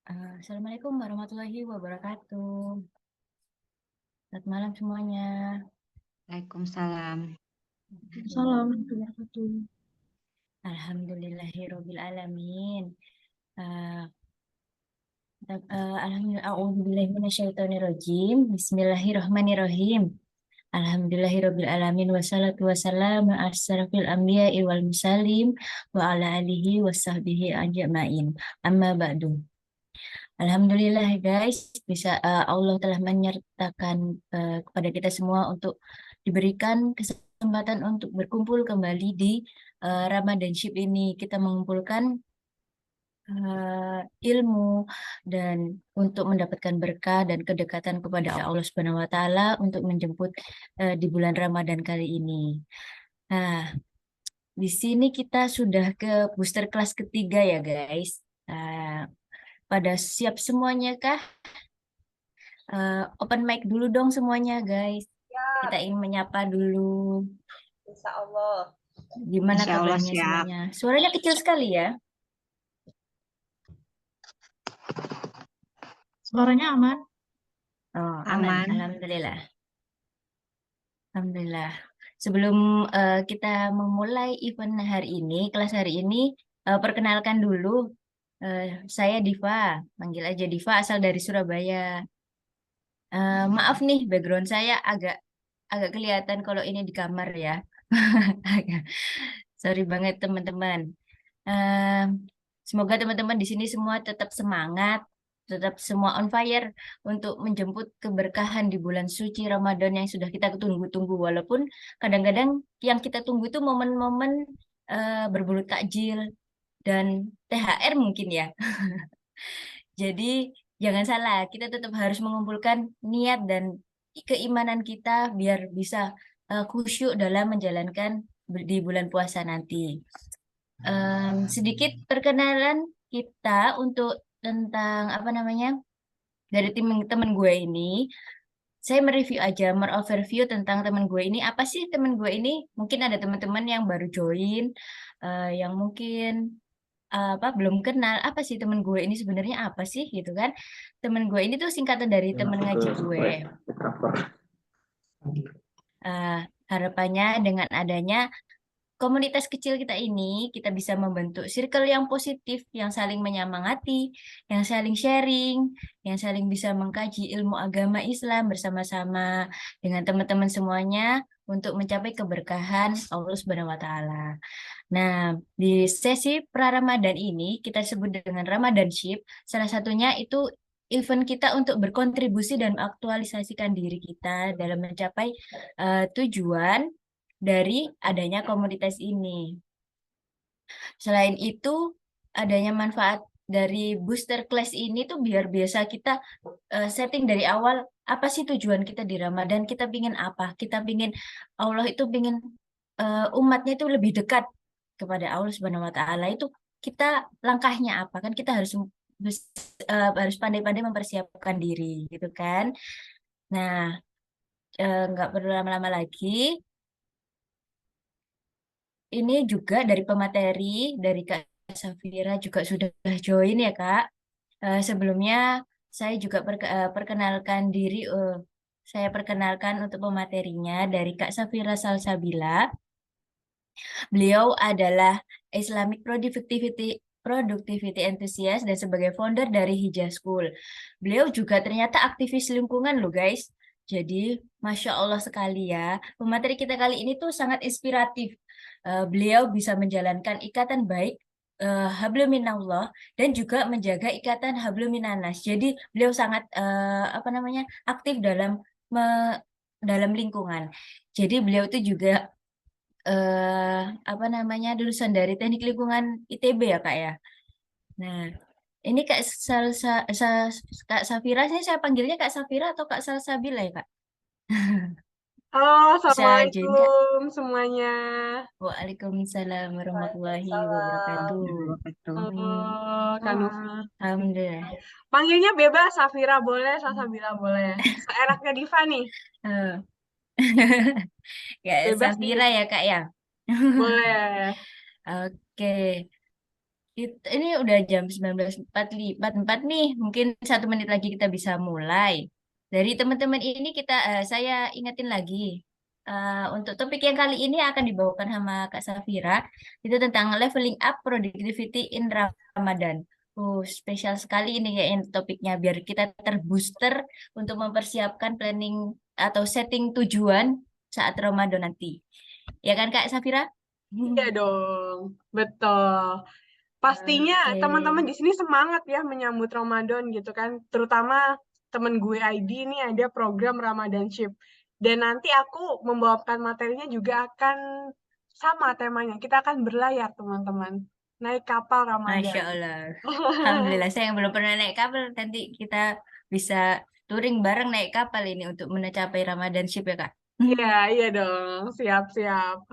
Assalamualaikum warahmatullahi wabarakatuh. Selamat malam semuanya. Waalaikumsalam. Salam warahmatullahi wabarakatuh. Alhamdulillahirabbil alamin. Alhamdulillah, a'udzubillahi minasyaitonirrajim. Bismillahirrahmanirrahim. Alhamdulillahirabbil alamin wassalatu wassalamu ala asyrafil anbiya'i wal mursalin wa ala alihi washabbihi ajmain. Amma ba'du. Alhamdulillah guys, Allah telah menyertakan kepada kita semua untuk diberikan kesempatan untuk berkumpul kembali di Ramadanship ini. Kita mengumpulkan ilmu dan untuk mendapatkan berkah dan kedekatan kepada Allah Subhanahu wa taala untuk menjemput di bulan Ramadan kali ini. Nah, di sini kita sudah ke booster kelas ketiga ya guys. Pada siap semuanya kah? Open mic dulu dong semuanya guys. Kita ingin menyapa dulu. Insya Allah. Gimana Insya Allah kabarnya siap. semuanya? Suaranya kecil sekali ya. Suaranya aman? Oh, Aman. Alhamdulillah. Alhamdulillah. Sebelum kita memulai event hari ini, kelas hari ini, perkenalkan dulu. Saya Diva, panggil aja Diva, asal dari Surabaya. Maaf nih, background saya agak kelihatan kalau ini di kamar ya. Sorry banget teman-teman. Eh, Semoga teman-teman di sini semua tetap semangat, tetap semua on fire untuk menjemput keberkahan di bulan suci Ramadan yang sudah kita tunggu-tunggu. Walaupun kadang-kadang yang kita tunggu itu momen-momen berbulut takjil dan THR mungkin ya. Jadi jangan salah, kita tetap harus mengumpulkan niat dan keimanan kita biar bisa khusyuk dalam menjalankan di bulan puasa nanti. Sedikit perkenalan kita untuk tentang apa namanya dari tim teman gue ini. Saya mereview aja, meroverview tentang teman gue ini. Apa sih teman gue ini? Mungkin ada teman-teman yang baru join, yang mungkin apa belum kenal apa sih temen gue ini sebenarnya apa sih gitu kan. Temen gue ini tuh singkatan dari temen ngaji gue. Eh, Harapannya dengan adanya komunitas kecil kita ini kita bisa membentuk circle yang positif, yang saling menyemangati, yang saling sharing, yang saling bisa mengkaji ilmu agama Islam bersama-sama dengan teman-teman semuanya untuk mencapai keberkahan Allah Subhanahu wa taala. Nah, di sesi pra-Ramadan ini kita sebut dengan Ramadanship. Salah satunya itu event kita untuk berkontribusi dan mengaktualisasikan diri kita dalam mencapai tujuan dari adanya komunitas ini. Selain itu, adanya manfaat dari booster class ini tuh biar biasa kita setting dari awal apa sih tujuan kita di Ramadan, kita pingin apa? Kita pingin Allah itu pingin umatnya itu lebih dekat kepada Allah Subhanahu wa taala itu kita langkahnya apa kan kita harus pandai-pandai mempersiapkan diri gitu kan. Nah, nggak perlu lama-lama lagi. Ini juga dari pemateri dari Kak Safira juga sudah join ya Kak. Sebelumnya saya juga perkenalkan diri. Saya perkenalkan untuk pematerinya dari Kak Safira Salsabila. Beliau adalah Islamic Productivity Enthusiast dan sebagai founder dari Hijah School. Beliau juga ternyata aktivis lingkungan loh guys. Jadi, Masya Allah sekali ya. Pemateri kita kali ini tuh sangat inspiratif. Beliau bisa menjalankan ikatan baik hablum minallah dan juga menjaga ikatan hablum minanas. Jadi, beliau sangat apa namanya aktif dalam lingkungan. Jadi, beliau itu juga apa namanya lulusan dari Teknik Lingkungan ITB ya Kak ya. Nah, ini Kak Safira, saya panggilnya Kak Safira atau Kak Salsabila ya Kak? Halo, Bisa join Kak? Assalamualaikum semuanya. Waalaikumsalam warahmatullahi Waalaikumsalam. wabarakatuh. Wabarakatuh. Kak Novi. Alhamdulillah. Panggilnya bebas, Safira boleh, Salsabila boleh. Seenaknya Diva nih, Eh, Kak bebas nih. Safira ya Kak ya. Boleh. Oke. Ini udah jam 19.44 nih. Mungkin 1 menit lagi kita bisa mulai. Dari teman-teman ini saya ingetin lagi. Untuk topik yang kali ini akan dibawakan sama Kak Safira. Itu tentang leveling up productivity in Ramadan. Spesial sekali ini kayaknya topiknya. Biar kita terbooster untuk mempersiapkan planning atau setting tujuan saat Ramadan nanti. Ya kan Kak Safira? Iya dong, betul. Pastinya Oke. teman-teman di sini semangat ya menyambut Ramadan gitu kan. Terutama temen gue ID ini ada program Ramadanship. Dan nanti aku membawakan materinya juga akan sama temanya. Kita akan berlayar teman-teman. Naik kapal Masya Ramadan. Allah. Alhamdulillah, saya yang belum pernah naik kapal. Nanti kita bisa touring bareng naik kapal ini untuk mencapai Ramadan Ship ya, Kak. Iya, iya dong. Siap-siap.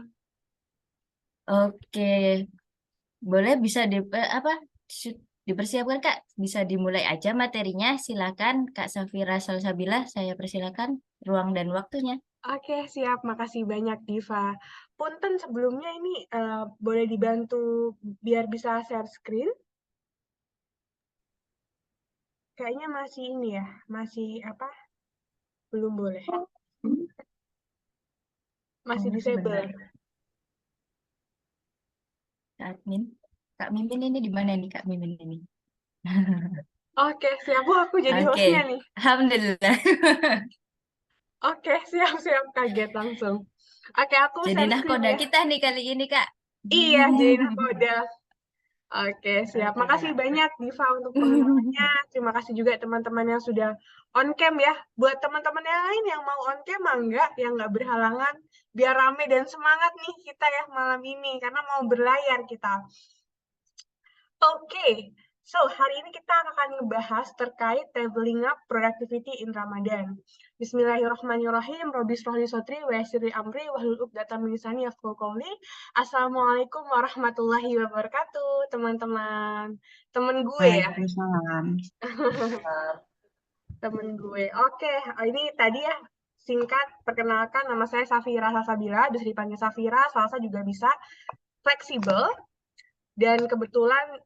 Oke, boleh bisa dipersiapkan, Kak. Bisa dimulai aja materinya. Silakan, Kak Safira Salsabila. Saya persilakan ruang dan waktunya. Oke, siap. Makasih banyak, Diva. Punten sebelumnya ini boleh dibantu biar bisa share screen? Kayaknya masih ini ya, masih apa? Belum boleh. Masih disable. Sebentar, Kak Admin. Kak Mimin ini di mana nih, Kak Mimin ini? Oke, siap. Wah, aku jadi Oke, hostnya nih. Alhamdulillah. Oke, siap-siap. Kaget langsung. Oke, aku Jadi share screen nahkoda ya. kita nih kali ini, Kak. Iya, jadi nakoda. Oke, siap. Oke, Makasih Kak. banyak, Diva, untuk pengenalannya. Terima kasih juga teman-teman yang sudah on cam ya. Buat teman-teman yang lain yang mau on cam, enggak, yang nggak berhalangan. Biar rame dan semangat nih kita ya malam ini. Karena mau berlayar kita. Oke, so hari ini kita akan ngebahas terkait leveling up productivity in Ramadan. Bismillahirrahmanirrahim. Robbi shrahli sodri wa yassirli amri wahlul 'uqdatam min lisani yafqahu qawli. Assalamualaikum warahmatullahi wabarakatuh, teman-teman. Temen gue ya, Waalaikumsalam. temen gue. Oke, ini tadi ya singkat perkenalkan, nama saya Safira Salsabila, bisa dipanggil Safira, Salsa juga bisa. Fleksibel dan kebetulan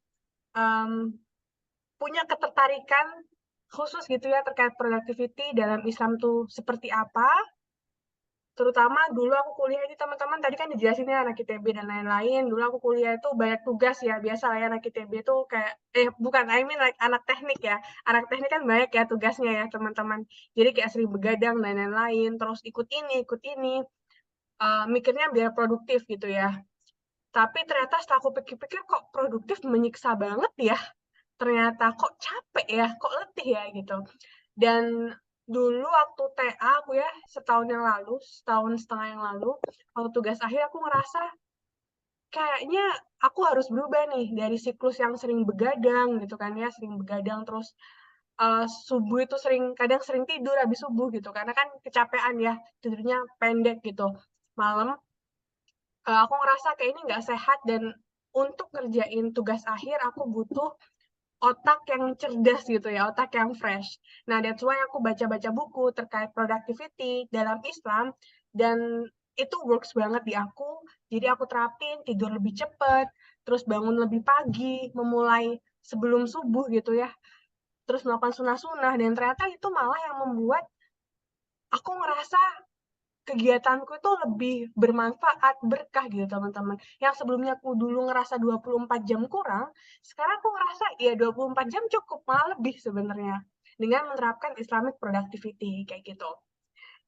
punya ketertarikan khusus gitu ya terkait productivity dalam Islam tuh seperti apa. Terutama dulu aku kuliah ini teman-teman tadi kan dijelasin ya anak ITB dan lain-lain. Dulu aku kuliah itu banyak tugas ya. Biasa lah ya anak ITB itu kayak bukan I mean like anak teknik ya. Anak teknik kan banyak ya tugasnya ya teman-teman. Jadi kayak sering begadang dan lain-lain, terus ikut ini. Mikirnya biar produktif gitu ya. Tapi ternyata setelah aku pikir-pikir kok produktif menyiksa banget ya. Ternyata kok capek ya, kok letih ya gitu. Dan dulu waktu TA aku ya, setahun setengah yang lalu, waktu tugas akhir aku ngerasa kayaknya aku harus berubah nih dari siklus yang sering begadang gitu kan ya, sering begadang terus subuh itu kadang sering tidur habis subuh gitu, karena kan kecapean ya, tidurnya pendek gitu. Malam, aku ngerasa kayak ini nggak sehat dan untuk ngerjain tugas akhir aku butuh otak yang cerdas gitu ya, otak yang fresh. Nah, that's why aku baca-baca buku terkait productivity dalam Islam dan itu works banget di aku. Jadi aku terapin tidur lebih cepat, terus bangun lebih pagi, memulai sebelum subuh gitu ya. Terus melakukan sunah-sunah dan ternyata itu malah yang membuat aku ngerasa kegiatanku itu lebih bermanfaat, berkah gitu teman-teman. Yang sebelumnya aku dulu ngerasa 24 jam kurang, sekarang aku ngerasa ya 24 jam cukup, malah lebih sebenarnya. Dengan menerapkan Islamic productivity kayak gitu.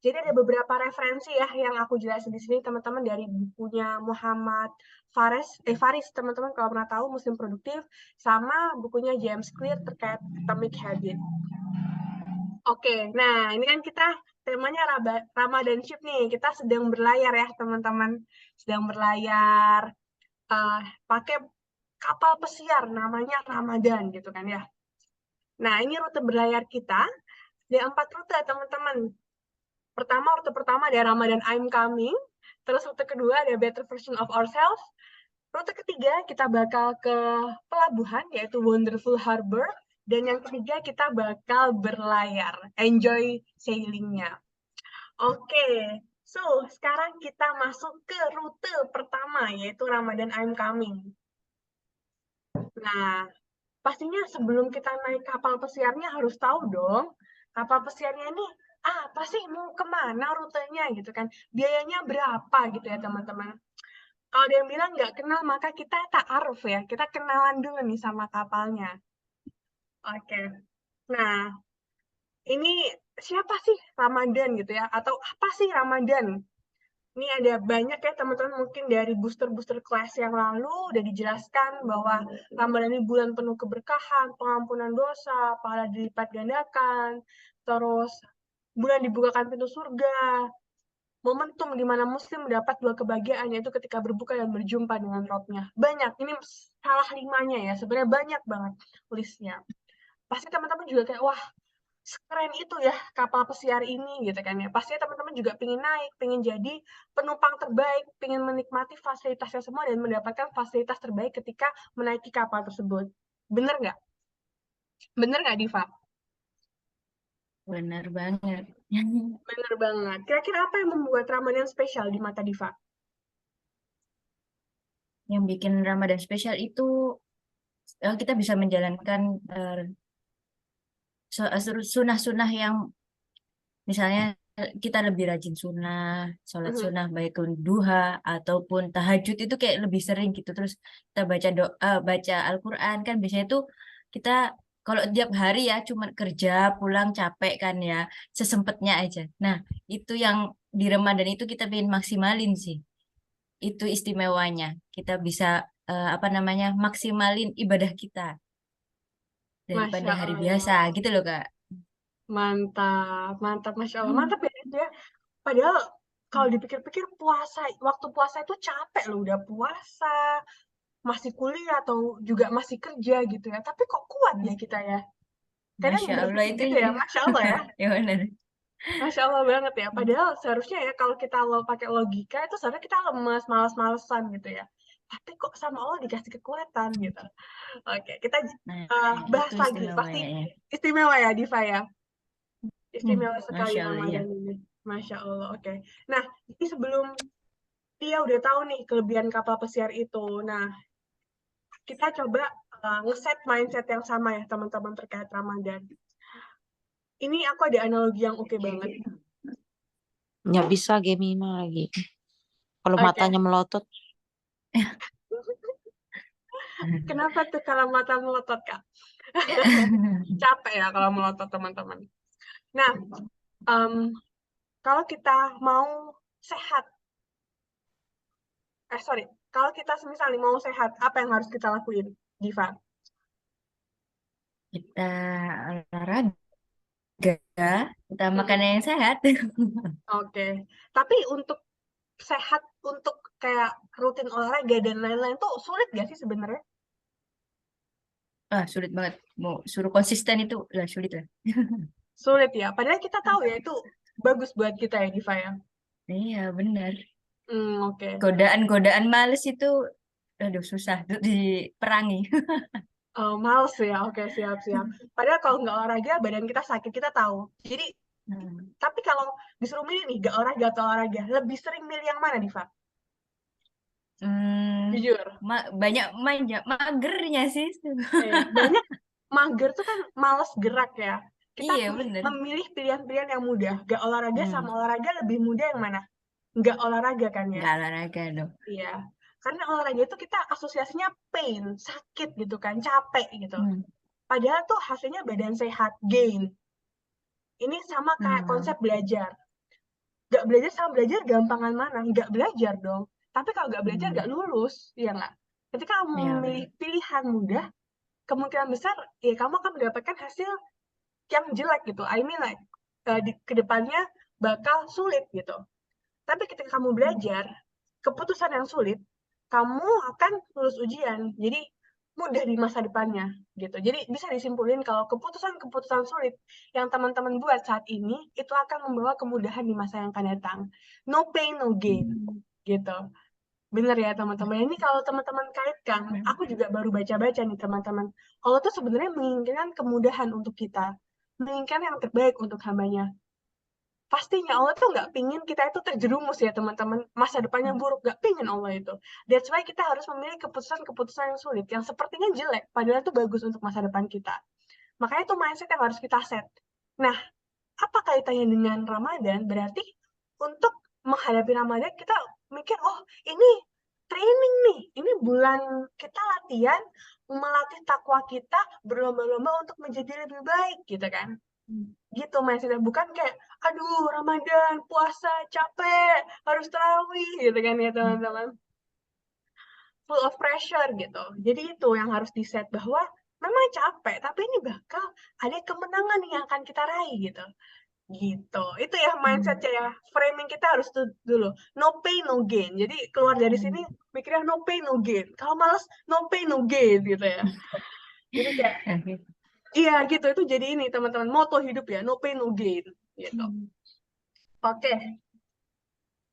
Jadi ada beberapa referensi ya yang aku jelasin di sini teman-teman dari bukunya Muhammad Faris teman-teman kalau pernah tahu Muslim Produktif, sama bukunya James Clear terkait Atomic Habit. Oke, nah ini kan kita temanya Ramadanship nih. Kita sedang berlayar ya teman-teman. Sedang berlayar pakai kapal pesiar namanya Ramadan gitu kan ya. Nah ini rute berlayar kita. Ada 4 rute teman-teman. Rute pertama ada Ramadan I'm Coming. Terus rute kedua ada Better Version of Ourselves. Rute ketiga kita bakal ke pelabuhan yaitu Wonderful Harbor. Dan yang ketiga kita bakal berlayar. Enjoy sailing-nya. Oke, so sekarang kita masuk ke rute pertama yaitu Ramadan I'm Coming. Nah, pastinya sebelum kita naik kapal pesiarnya harus tahu dong, kapal pesiarnya ini apa sih, mau kemana rutenya gitu kan, biayanya berapa gitu ya teman-teman. Kalau ada yang bilang nggak kenal, maka kita ta'aruf ya, kita kenalan dulu nih sama kapalnya. Oke, nah ini siapa sih Ramadan gitu ya, atau apa sih Ramadan? Ini ada banyak ya teman-teman, mungkin dari booster-booster kelas yang lalu udah dijelaskan bahwa Ramadan ini bulan penuh keberkahan, pengampunan dosa, pahala dilipat gandakan, terus bulan dibukakan pintu surga, momentum di mana muslim mendapat dua kebahagiaan, yaitu ketika berbuka dan berjumpa dengan Robnya. Banyak, ini salah 5-nya ya, sebenarnya banyak banget listnya. Pasti teman-teman juga kayak, wah, sekeren itu ya kapal pesiar ini gitu kan ya. Pastinya teman-teman juga pengen naik, pengen jadi penumpang terbaik, pengen menikmati fasilitasnya semua dan mendapatkan fasilitas terbaik ketika menaiki kapal tersebut. Bener nggak? Bener nggak, Diva? Benar banget. Bener banget. Kira-kira apa yang membuat Ramadan spesial di mata Diva? Yang bikin Ramadan spesial itu kita bisa menjalankan sunah-sunah yang misalnya kita lebih rajin sunnah, sholat Mhm. sunnah baik duha ataupun tahajud itu kayak lebih sering gitu. Terus kita baca doa, baca Al-Quran kan biasanya itu kita kalau tiap hari ya cuma kerja pulang capek kan ya sesempetnya aja. Nah itu yang di Ramadan itu kita pengen maksimalin sih. Itu istimewanya. Kita bisa apa namanya maksimalin ibadah kita daripada Masya hari biasa Allah. gitu loh Kak. Mantap, mantap, Masya Allah. Mantap ya, Dit, ya. Padahal kalau dipikir-pikir puasa, waktu puasa itu capek loh, udah puasa, masih kuliah atau juga masih kerja gitu ya. Tapi kok kuat ya kita ya. Kadang Masya Allah berpikir itu gitu ya, Masya Allah ya. ya benar. Masya Allah banget ya. Padahal seharusnya ya kalau kita pakai logika itu seharusnya kita lemes, malas-malesan gitu ya. Tapi kok sama Allah dikasih kekuatan gitu. Oke, kita Nah, bahas itu lagi. Pasti istimewanya ya. istimewa ya, Diva ya. Istimewa sekali Masya Allah ya. Ramadan ini. Masya Allah, oke. Nah, ini sebelum dia udah tahu nih kelebihan kapal pesiar itu. Nah, kita coba ngeset mindset yang sama ya teman-teman terkait Ramadan. Ini aku ada analogi yang oke banget. Nggak bisa Gemima lagi. Kalau Oke, matanya melotot, kenapa tuh kalau mata melotot, Kak? Capek ya kalau melotot teman-teman. Nah, em, kalau kita mau sehat, sorry, kalau kita misalnya mau sehat, apa yang harus kita lakuin, Diva? Kita olahraga, kita makan Mm-mm. yang sehat. Oke, tapi untuk sehat, untuk kayak rutin olahraga dan lain-lain tuh sulit gak sih sebenarnya? Ah, sulit banget. Mau suruh konsisten itu lah sulit lah. Sulit ya, padahal kita tahu ya itu bagus buat kita ya, Diva ya. Iya, benar. Oke. Godaan-godaan males itu aduh susah tuh diperangi. Oh, males ya, oke, siap-siap. Padahal kalau nggak olahraga, badan kita sakit, kita tahu. Jadi, Hmm. tapi kalau disuruh milih nih, nggak olahraga atau olahraga, lebih sering milih yang mana, Diva? Hmm, Jujur. banyak manja, magernya sih. Banyak mager tuh kan males gerak ya. Kita Iya, bener. memilih pilihan-pilihan yang mudah. Nggak olahraga Hmm, sama olahraga lebih mudah yang mana? Nggak olahraga kan ya? nggak olahraga dong. Iya. Karena olahraga itu kita asosiasinya pain, sakit gitu kan, capek gitu. Hmm. Padahal tuh hasilnya badan sehat, gain. Ini sama kayak Hmm. konsep belajar. Nggak belajar sama belajar gampangan mana? Nggak belajar dong. Tapi kalau nggak belajar nggak Hmm. lulus, ya nggak? Ketika kamu Iya, memilih bener. pilihan mudah, kemungkinan besar ya kamu akan mendapatkan hasil yang jelek gitu. I mean like di kedepannya bakal sulit gitu. Tapi ketika kamu belajar keputusan yang sulit, kamu akan lulus ujian. Jadi mudah di masa depannya gitu. Jadi bisa disimpulin kalau keputusan-keputusan sulit yang teman-teman buat saat ini itu akan membawa kemudahan di masa yang akan datang. No pain, no gain gitu. Bener ya teman-teman. Ini kalau teman-teman kaitkan, aku juga baru baca-baca nih teman-teman. Allah tuh sebenarnya menginginkan kemudahan untuk kita. Menginginkan yang terbaik untuk hambanya. pastinya Allah tuh nggak pingin kita itu terjerumus ya teman-teman, masa depannya buruk, nggak pingin Allah itu. That's why kita harus memilih keputusan-keputusan yang sulit, yang sepertinya jelek, padahal itu bagus untuk masa depan kita. Makanya itu mindset yang harus kita set. Nah, apa kaitannya dengan Ramadan? Berarti untuk menghadapi Ramadan kita mikir, oh ini training nih, ini bulan kita latihan, melatih takwa kita, berlomba-lomba untuk menjadi lebih baik gitu kan. Gitu mindsetnya, bukan kayak aduh Ramadan puasa capek harus tarawih gitu kan ya teman-teman, full of pressure gitu. Jadi itu yang harus di set, bahwa memang capek tapi ini bakal ada kemenangan yang akan kita raih gitu. Itu ya mindsetnya ya, framing kita harus tuh dulu no pain no gain. Jadi keluar dari sini mikirnya no pain no gain, kalau males no pain no gain gitu ya. Jadi kayak iya gitu, itu jadi ini teman-teman moto hidup ya, no pain no gain gitu. Oke,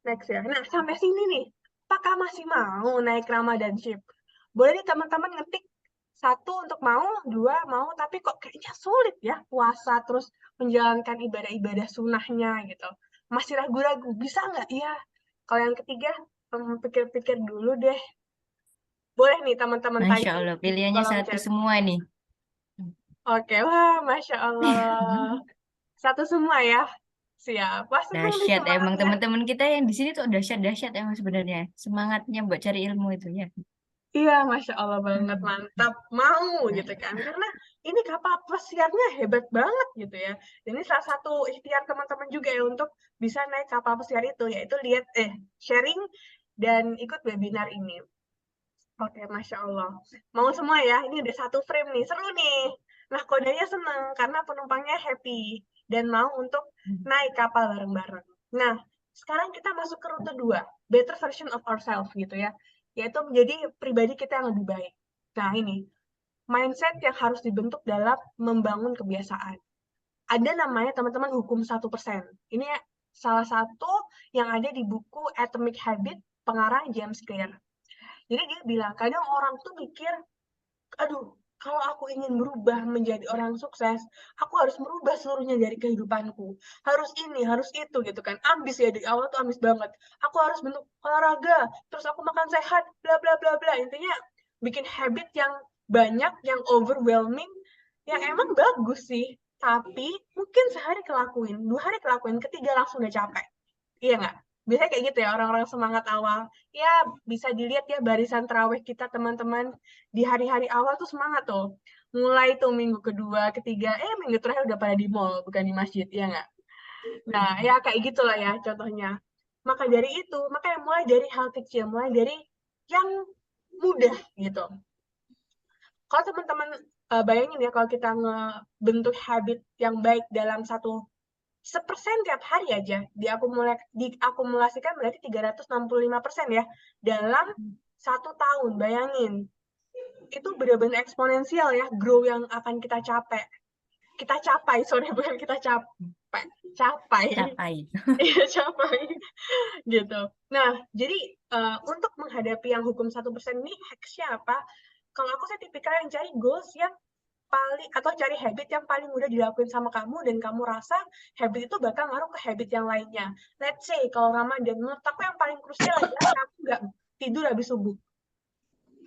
next ya. Nah, sampai sini nih, apakah masih mau naik Ramadanship? Boleh nih teman-teman ngetik satu untuk mau, dua mau, tapi kok kayaknya sulit ya puasa terus menjalankan ibadah-ibadah sunnahnya gitu. Masih ragu-ragu, bisa nggak? Iya. Kalau yang ketiga, pikir-pikir dulu deh. Boleh nih teman-teman Masya tanya Allah, di pilihannya kolom satu chat. semua nih. Oke, wah, Masya Allah. Satu semua ya. Siap. Wah, seneng nih Dahsyat emang semangatnya. teman-teman kita yang di sini tuh dahsyat-dahsyat emang sebenarnya. Semangatnya buat cari ilmu itu ya. Iya, Masya Allah banget, mantap. Mau gitu kan. Karena ini kapal pesiarnya hebat banget gitu ya. Ini salah satu ikhtiar teman-teman juga ya untuk bisa naik kapal pesiar itu, yaitu lihat, sharing dan ikut webinar ini. Oke, Masya Allah. Mau semua ya, ini udah satu frame nih, seru nih. Nah, kodenya seneng karena penumpangnya happy dan mau untuk naik kapal bareng-bareng. Nah, sekarang kita masuk ke rute 2, better version of ourselves gitu ya, yaitu menjadi pribadi kita yang lebih baik. Nah, ini mindset yang harus dibentuk dalam membangun kebiasaan. Ada namanya teman-teman hukum 1%. Ini salah satu yang ada di buku Atomic Habit pengarang James Clear. Jadi dia bilang, kadang orang tuh mikir, aduh, kalau aku ingin berubah menjadi orang sukses, aku harus merubah seluruhnya dari kehidupanku. Harus ini, harus itu gitu kan. Ambis ya, di awal tuh ambis banget. Aku harus bentuk olahraga, terus aku makan sehat, bla bla bla bla. Intinya bikin habit yang banyak, yang overwhelming, yang emang bagus sih. Tapi mungkin sehari kelakuin, 2 hari kelakuin, ketiga langsung udah capek. Iya nggak? Biasanya kayak gitu ya orang-orang semangat awal. Ya bisa dilihat ya barisan terawih kita teman-teman di hari-hari awal tuh semangat tuh. Mulai tuh minggu kedua, ketiga, minggu terakhir udah pada di mall, bukan di masjid, ya nggak? Nah, ya kayak gitulah ya contohnya. Maka dari itu, makanya mulai dari hal kecil, mulai dari yang mudah gitu. Kalau teman-teman bayangin ya kalau kita ngebentuk habit yang baik dalam 1% tiap hari aja diakumulasikan berarti 365% ya dalam 1 tahun. Bayangin, itu benar-benar eksponensial ya grow yang akan kita capai, sorry bukan kita capai iya capai gitu. Nah, jadi untuk menghadapi yang hukum 1% ini hacksnya apa? Kalau aku saya tipikal yang cari goals yang paling, atau cari habit yang paling mudah dilakuin sama kamu dan kamu rasa habit itu bakal ngaruh ke habit yang lainnya. Let's say kalau Ramadan, menurut aku yang paling krusial adalah kamu nggak tidur habis subuh.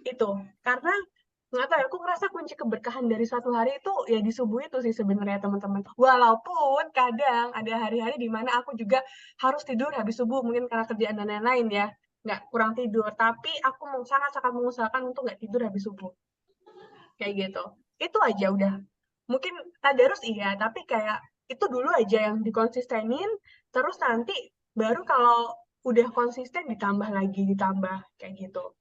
Itu karena nggak tahu ya, aku ngerasa kunci keberkahan dari suatu hari itu ya di subuh itu sih sebenarnya teman-teman. Walaupun kadang ada hari-hari di mana aku juga harus tidur habis subuh, mungkin karena kerjaan dan lain-lain ya, nggak kurang tidur. Tapi aku sangat-sangat mengusahakan untuk nggak tidur habis subuh. Kayak gitu. Itu aja udah. Mungkin tadarus iya, tapi kayak itu dulu aja yang dikonsistenin, terus nanti baru kalau udah konsisten ditambah lagi, ditambah kayak gitu.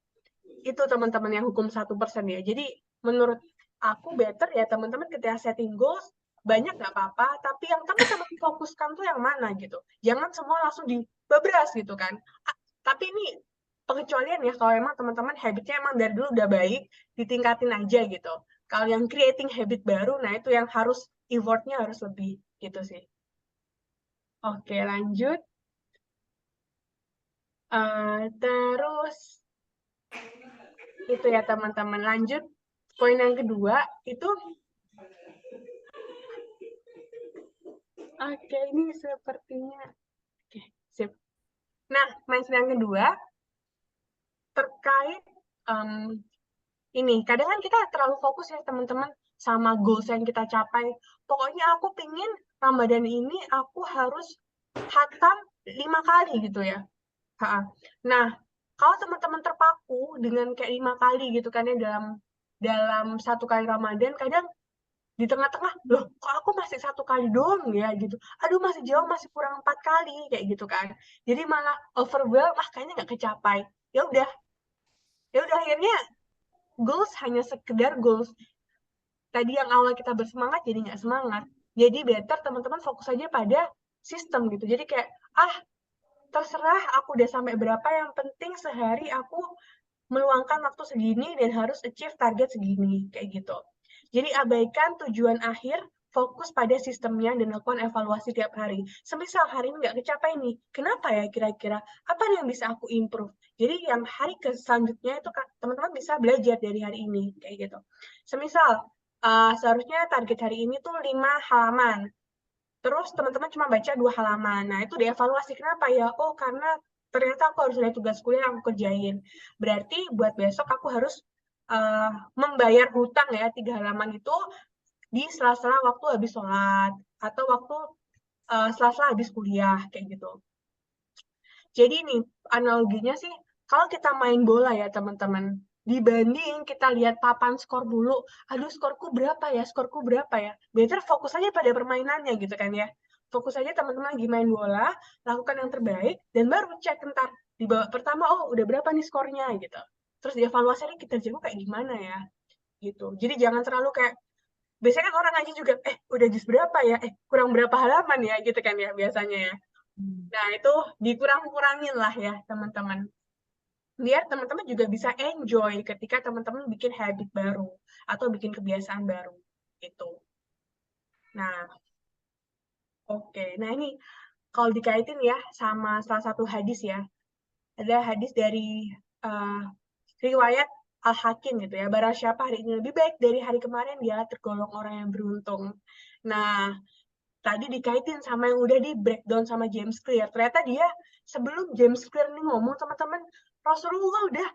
Itu teman-teman yang hukum 1% ya. Jadi menurut aku better ya teman-teman ketika setting goals, banyak nggak apa-apa, tapi yang teman-teman fokuskan tuh yang mana gitu. Jangan semua langsung dibabras gitu kan. Tapi ini pengecualian ya kalau emang teman-teman habitnya emang dari dulu udah baik, ditingkatin aja gitu. Kalau yang creating habit baru, nah itu yang harus effortnya harus lebih gitu sih. Oke, lanjut. Terus itu ya teman-teman, lanjut. Poin yang kedua itu Oke, ini sepertinya. Oke, sip. Nah, mindset yang kedua terkait ini. Kadang kan kita terlalu fokus ya teman-teman sama goals yang kita capai. Pokoknya aku pingin Ramadan ini aku harus khatam 5 kali gitu ya. Nah, kalau teman-teman terpaku dengan kayak 5 kali gitu kan ya dalam satu kali Ramadan, kadang di tengah-tengah, loh kok aku masih 1 kali doang ya gitu. Aduh masih jauh, masih kurang 4 kali kayak gitu kan. Jadi malah overwhelmed, kayaknya nggak kecapai. Ya udah akhirnya goals hanya sekedar goals. Tadi yang awal kita bersemangat jadi nggak semangat. Jadi better teman-teman fokus aja pada sistem gitu. Jadi kayak terserah aku udah sampai berapa, yang penting sehari aku meluangkan waktu segini dan harus achieve target segini, kayak gitu. Jadi abaikan tujuan akhir, fokus pada sistemnya dan lakukan evaluasi tiap hari. Semisal hari ini nggak kecapai nih, kenapa ya kira-kira? Apa yang bisa aku improve? Jadi yang hari selanjutnya itu teman-teman bisa belajar dari hari ini, kayak gitu. Semisal, seharusnya target hari ini tuh 5 halaman. Terus teman-teman cuma baca 2 halaman. Nah, itu dievaluasi. Kenapa ya? Oh, karena ternyata aku harus ada tugas kuliah yang aku kerjain. Berarti buat besok aku harus membayar hutang ya 3 halaman itu di sela-sela waktu habis sholat atau waktu sela-sela habis kuliah kayak gitu. Jadi nih analoginya sih kalau kita main bola ya teman-teman, dibanding kita lihat papan skor dulu, aduh skorku berapa ya, better fokus aja pada permainannya gitu kan ya. Fokus aja teman-teman lagi main bola, lakukan yang terbaik, dan baru cek ntar di babak pertama, oh udah berapa nih skornya gitu. Terus dievaluasi nih kita jago kayak gimana ya gitu. Jadi jangan terlalu kayak, biasanya kan orang aja juga, udah jus berapa ya, kurang berapa halaman ya gitu kan ya biasanya ya. Nah itu dikurang-kurangin lah ya teman-teman. Biar teman-teman juga bisa enjoy ketika teman-teman bikin habit baru atau bikin kebiasaan baru gitu. Nah, oke. Nah ini kalau dikaitin ya sama salah satu hadis ya. Ada hadis dari riwayat Al-Hakim gitu ya. Barang siapa hari ini lebih baik dari hari kemarin, dia tergolong orang yang beruntung. Nah, tadi dikaitin sama yang udah di breakdown sama James Clear. Ternyata dia sebelum James Clear nih ngomong teman-teman, Rasulullah udah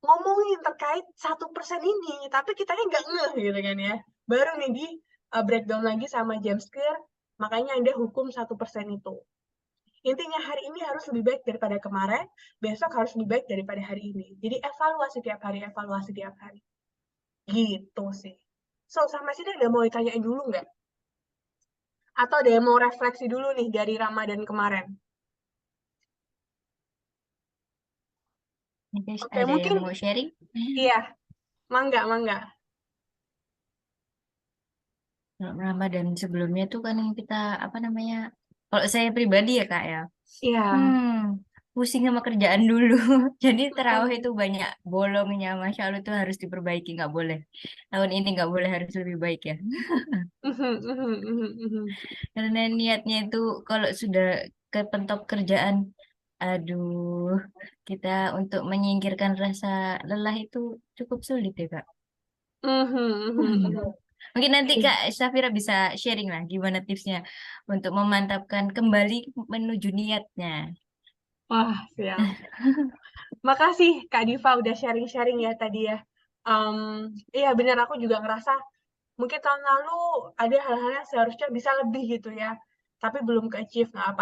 ngomongin terkait 1% ini, tapi kitanya nggak ngeh gitu kan ya. Baru nih di breakdown lagi sama James Clear, makanya ada hukum 1% itu. Intinya hari ini harus lebih baik daripada kemarin, besok harus lebih baik daripada hari ini. Jadi evaluasi tiap hari. Gitu sih. So, sama sini ada mau ditanyain dulu nggak? Atau ada yang mau refleksi dulu nih dari Ramadan kemarin? Guys, Oke, ada mungkin yang mau sharing? iya. Mangga. Kalau Ramadan sebelumnya tuh kan yang kita apa namanya? Kalau saya pribadi ya Kak ya. Iya. Pusing sama kerjaan dulu. Jadi terawih itu banyak bolongnya, Masya Allah itu harus diperbaiki, nggak boleh. Tahun ini nggak boleh, harus lebih baik ya. Karena niatnya itu kalau sudah kepentok kerjaan, aduh, kita untuk menyingkirkan rasa lelah itu cukup sulit ya Kak. Mungkin nanti Iya. Kak Safira bisa sharing lah gimana tipsnya untuk memantapkan kembali menuju niatnya. Wah, siap. Makasih Kak Diva udah sharing-sharing ya tadi ya. Iya benar, aku juga ngerasa mungkin tahun lalu ada hal-hal yang seharusnya bisa lebih gitu ya. Tapi belum ke-achieve. Nggak apa.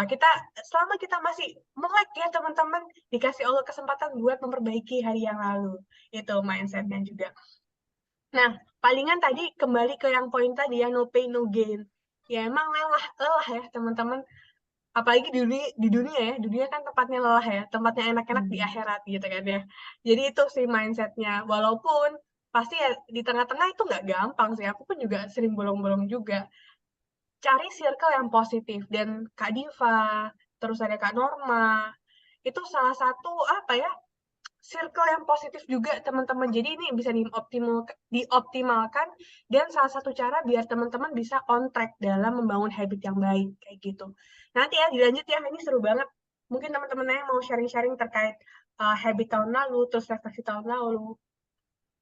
Selama kita masih melek ya teman-teman, dikasih Allah kesempatan buat memperbaiki hari yang lalu. Itu mindsetnya juga. Nah, palingan tadi kembali ke yang poin tadi ya, no pain, no gain. Ya emang lelah ya teman-teman. Apalagi di dunia kan tempatnya lelah ya, tempatnya enak-enak di akhirat gitu kan ya. Jadi itu sih mindsetnya. Walaupun pasti ya di tengah-tengah itu nggak gampang sih. Aku pun juga sering bolong-bolong juga. Cari circle yang positif. Dan Kak Diva, terus ada Kak Norma, itu salah satu apa ya, circle yang positif juga teman-teman. Jadi ini bisa dioptimalkan dan salah satu cara biar teman-teman bisa on track dalam membangun habit yang baik kayak gitu. Nanti ya dilanjut ya, ini seru banget. Mungkin teman-teman yang mau sharing-sharing terkait habit tahun lalu, terus refleksi tahun lalu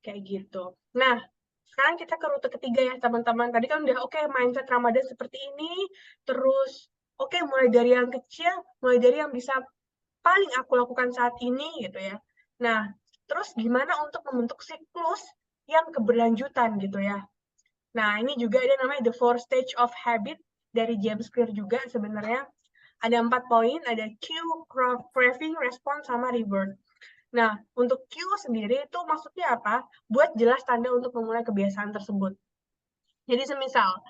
kayak gitu. Nah, Sekarang kita ke rute ketiga ya teman-teman. Tadi kan udah oke, mindset Ramadan seperti ini, terus oke, mulai dari yang kecil, mulai dari yang bisa paling aku lakukan saat ini gitu ya. Nah, terus gimana untuk membentuk siklus yang keberlanjutan gitu ya. Nah, ini juga ada namanya The Four Stage of Habit dari James Clear juga sebenarnya. Ada 4 poin, ada cue, craving, response, sama reward. Nah, untuk cue sendiri itu maksudnya apa? Buat jelas tanda untuk memulai kebiasaan tersebut. Jadi semisal,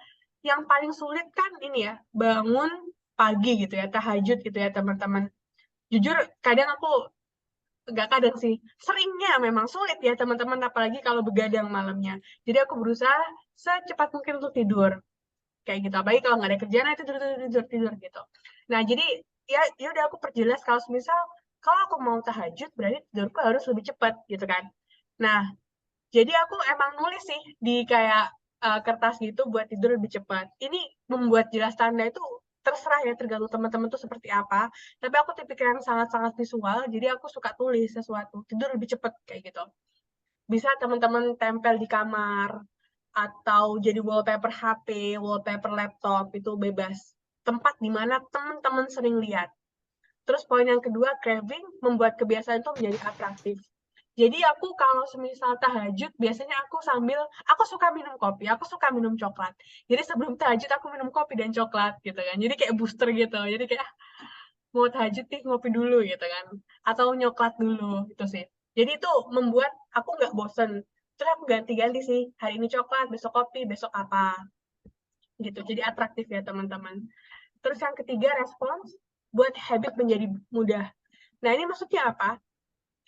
yang paling sulit kan ini ya, bangun pagi gitu ya, tahajud gitu ya teman-teman. Jujur, kadang aku, nggak kadang sih, seringnya memang sulit ya teman-teman, apalagi kalau begadang malamnya. Jadi aku berusaha secepat mungkin untuk tidur. Kayak gitu, apalagi kalau nggak ada kerjaan, itu tidur gitu. Nah, jadi ya udah aku perjelas kalau misal kalau aku mau tahajud berarti tidurku harus lebih cepat gitu kan. Nah, jadi aku emang nulis sih di kayak kertas gitu buat tidur lebih cepat. Ini membuat jelas tanda itu terserah ya, tergantung teman-teman tuh seperti apa. Tapi aku tipikal yang sangat-sangat visual, jadi aku suka tulis sesuatu, tidur lebih cepat kayak gitu. Bisa teman-teman tempel di kamar, atau jadi wallpaper HP, wallpaper laptop, itu bebas. Tempat di mana teman-teman sering lihat. Terus poin yang kedua, craving, membuat kebiasaan itu menjadi atraktif. Jadi aku kalau semisal tahajud, biasanya aku suka minum kopi, aku suka minum coklat. Jadi sebelum tahajud aku minum kopi dan coklat gitu kan. Jadi kayak booster gitu. Jadi kayak mau tahajud nih ngopi dulu gitu kan. Atau nyoklat dulu gitu sih. Jadi itu membuat aku nggak bosen. Terus aku ganti-ganti sih. Hari ini coklat, besok kopi, besok apa. Gitu. Jadi atraktif ya teman-teman. Terus yang ketiga, respons buat habit menjadi mudah. Nah ini maksudnya apa?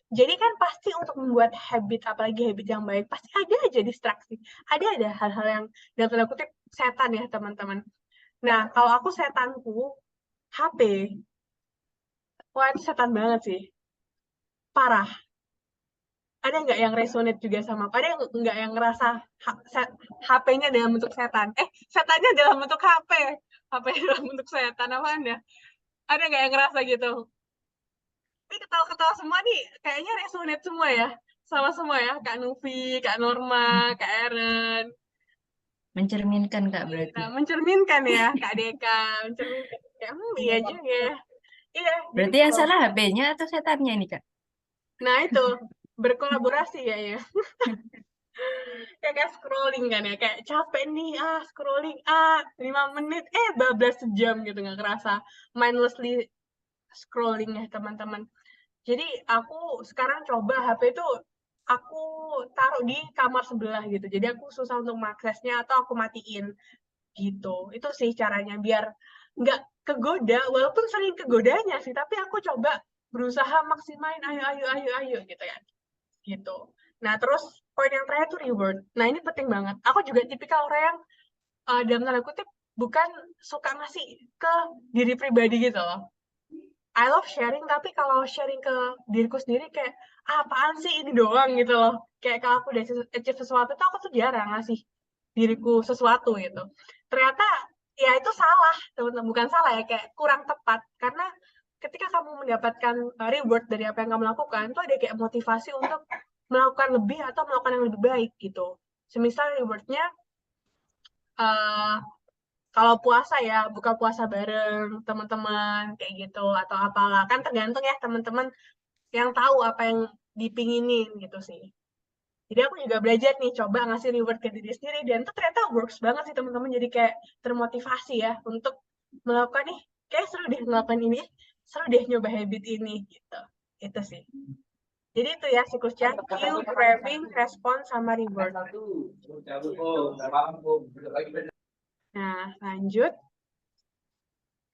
Jadi kan pasti untuk membuat habit, apalagi habit yang baik, pasti ada aja distraksi. Ada hal-hal yang dalam tanda kutip setan ya teman-teman. Nah kalau aku setanku, HP. Wah itu setan banget sih. Parah. Ada nggak yang resonate juga sama aku? Ada nggak yang ngerasa HP-nya dalam bentuk setan? Setannya dalam bentuk HP. HP-nya dalam bentuk setan, apaan ya? Ada nggak yang ngerasa gitu? Ini ketawa-ketawa semua nih, kayaknya resonate semua ya. Sama semua ya, Kak Nufi, Kak Norma, Kak Eren. Mencerminkan Kak berarti. Nah, mencerminkan ya, Kak Deka. Mencerminkan. Kayak, iya juga ya. Iya, jadi Berarti yang kalau... salah HP-nya atau setannya nih Kak? Nah, itu. Berkolaborasi kayaknya. Kayak scrolling kan ya, kayak capek nih, scrolling, 5 menit, bablas sejam gitu, nggak kerasa. Mindlessly scrolling ya, teman-teman. Jadi aku sekarang coba HP itu aku taruh di kamar sebelah gitu. Jadi aku susah untuk mengaksesnya atau aku matiin gitu. Itu sih caranya biar nggak kegoda, walaupun sering kegodanya sih, tapi aku coba berusaha maksimalin ayo gitu ya. Gitu. Nah, terus poin yang terakhir tuh reward. Nah, ini penting banget. Aku juga tipikal orang yang dalam tanda kutip bukan suka ngasih ke diri pribadi gitu loh. I love sharing, tapi kalau sharing ke diriku sendiri kayak, apaan sih ini doang gitu loh. Kayak kalau aku udah achieve sesuatu tuh aku tuh jarang ngasih diriku sesuatu gitu. Ternyata ya itu salah, teman-teman. Bukan salah ya, kayak kurang tepat. Karena ketika kamu mendapatkan reward dari apa yang kamu lakukan, itu ada kayak motivasi untuk melakukan lebih atau melakukan yang lebih baik gitu. Semisal rewardnya, uh, kalau puasa ya, buka puasa bareng teman-teman, kayak gitu, atau apalah. Kan tergantung ya teman-teman yang tahu apa yang dipinginin gitu sih. Jadi aku juga belajar nih, coba ngasih reward ke diri sendiri, dan itu ternyata works banget sih teman-teman. Jadi kayak termotivasi ya untuk melakukan nih, kayak seru deh melakukan ini, seru deh nyoba habit ini gitu. Itu sih. Jadi itu ya siklusnya, cue, craving, respon, sama reward. Nah, lanjut.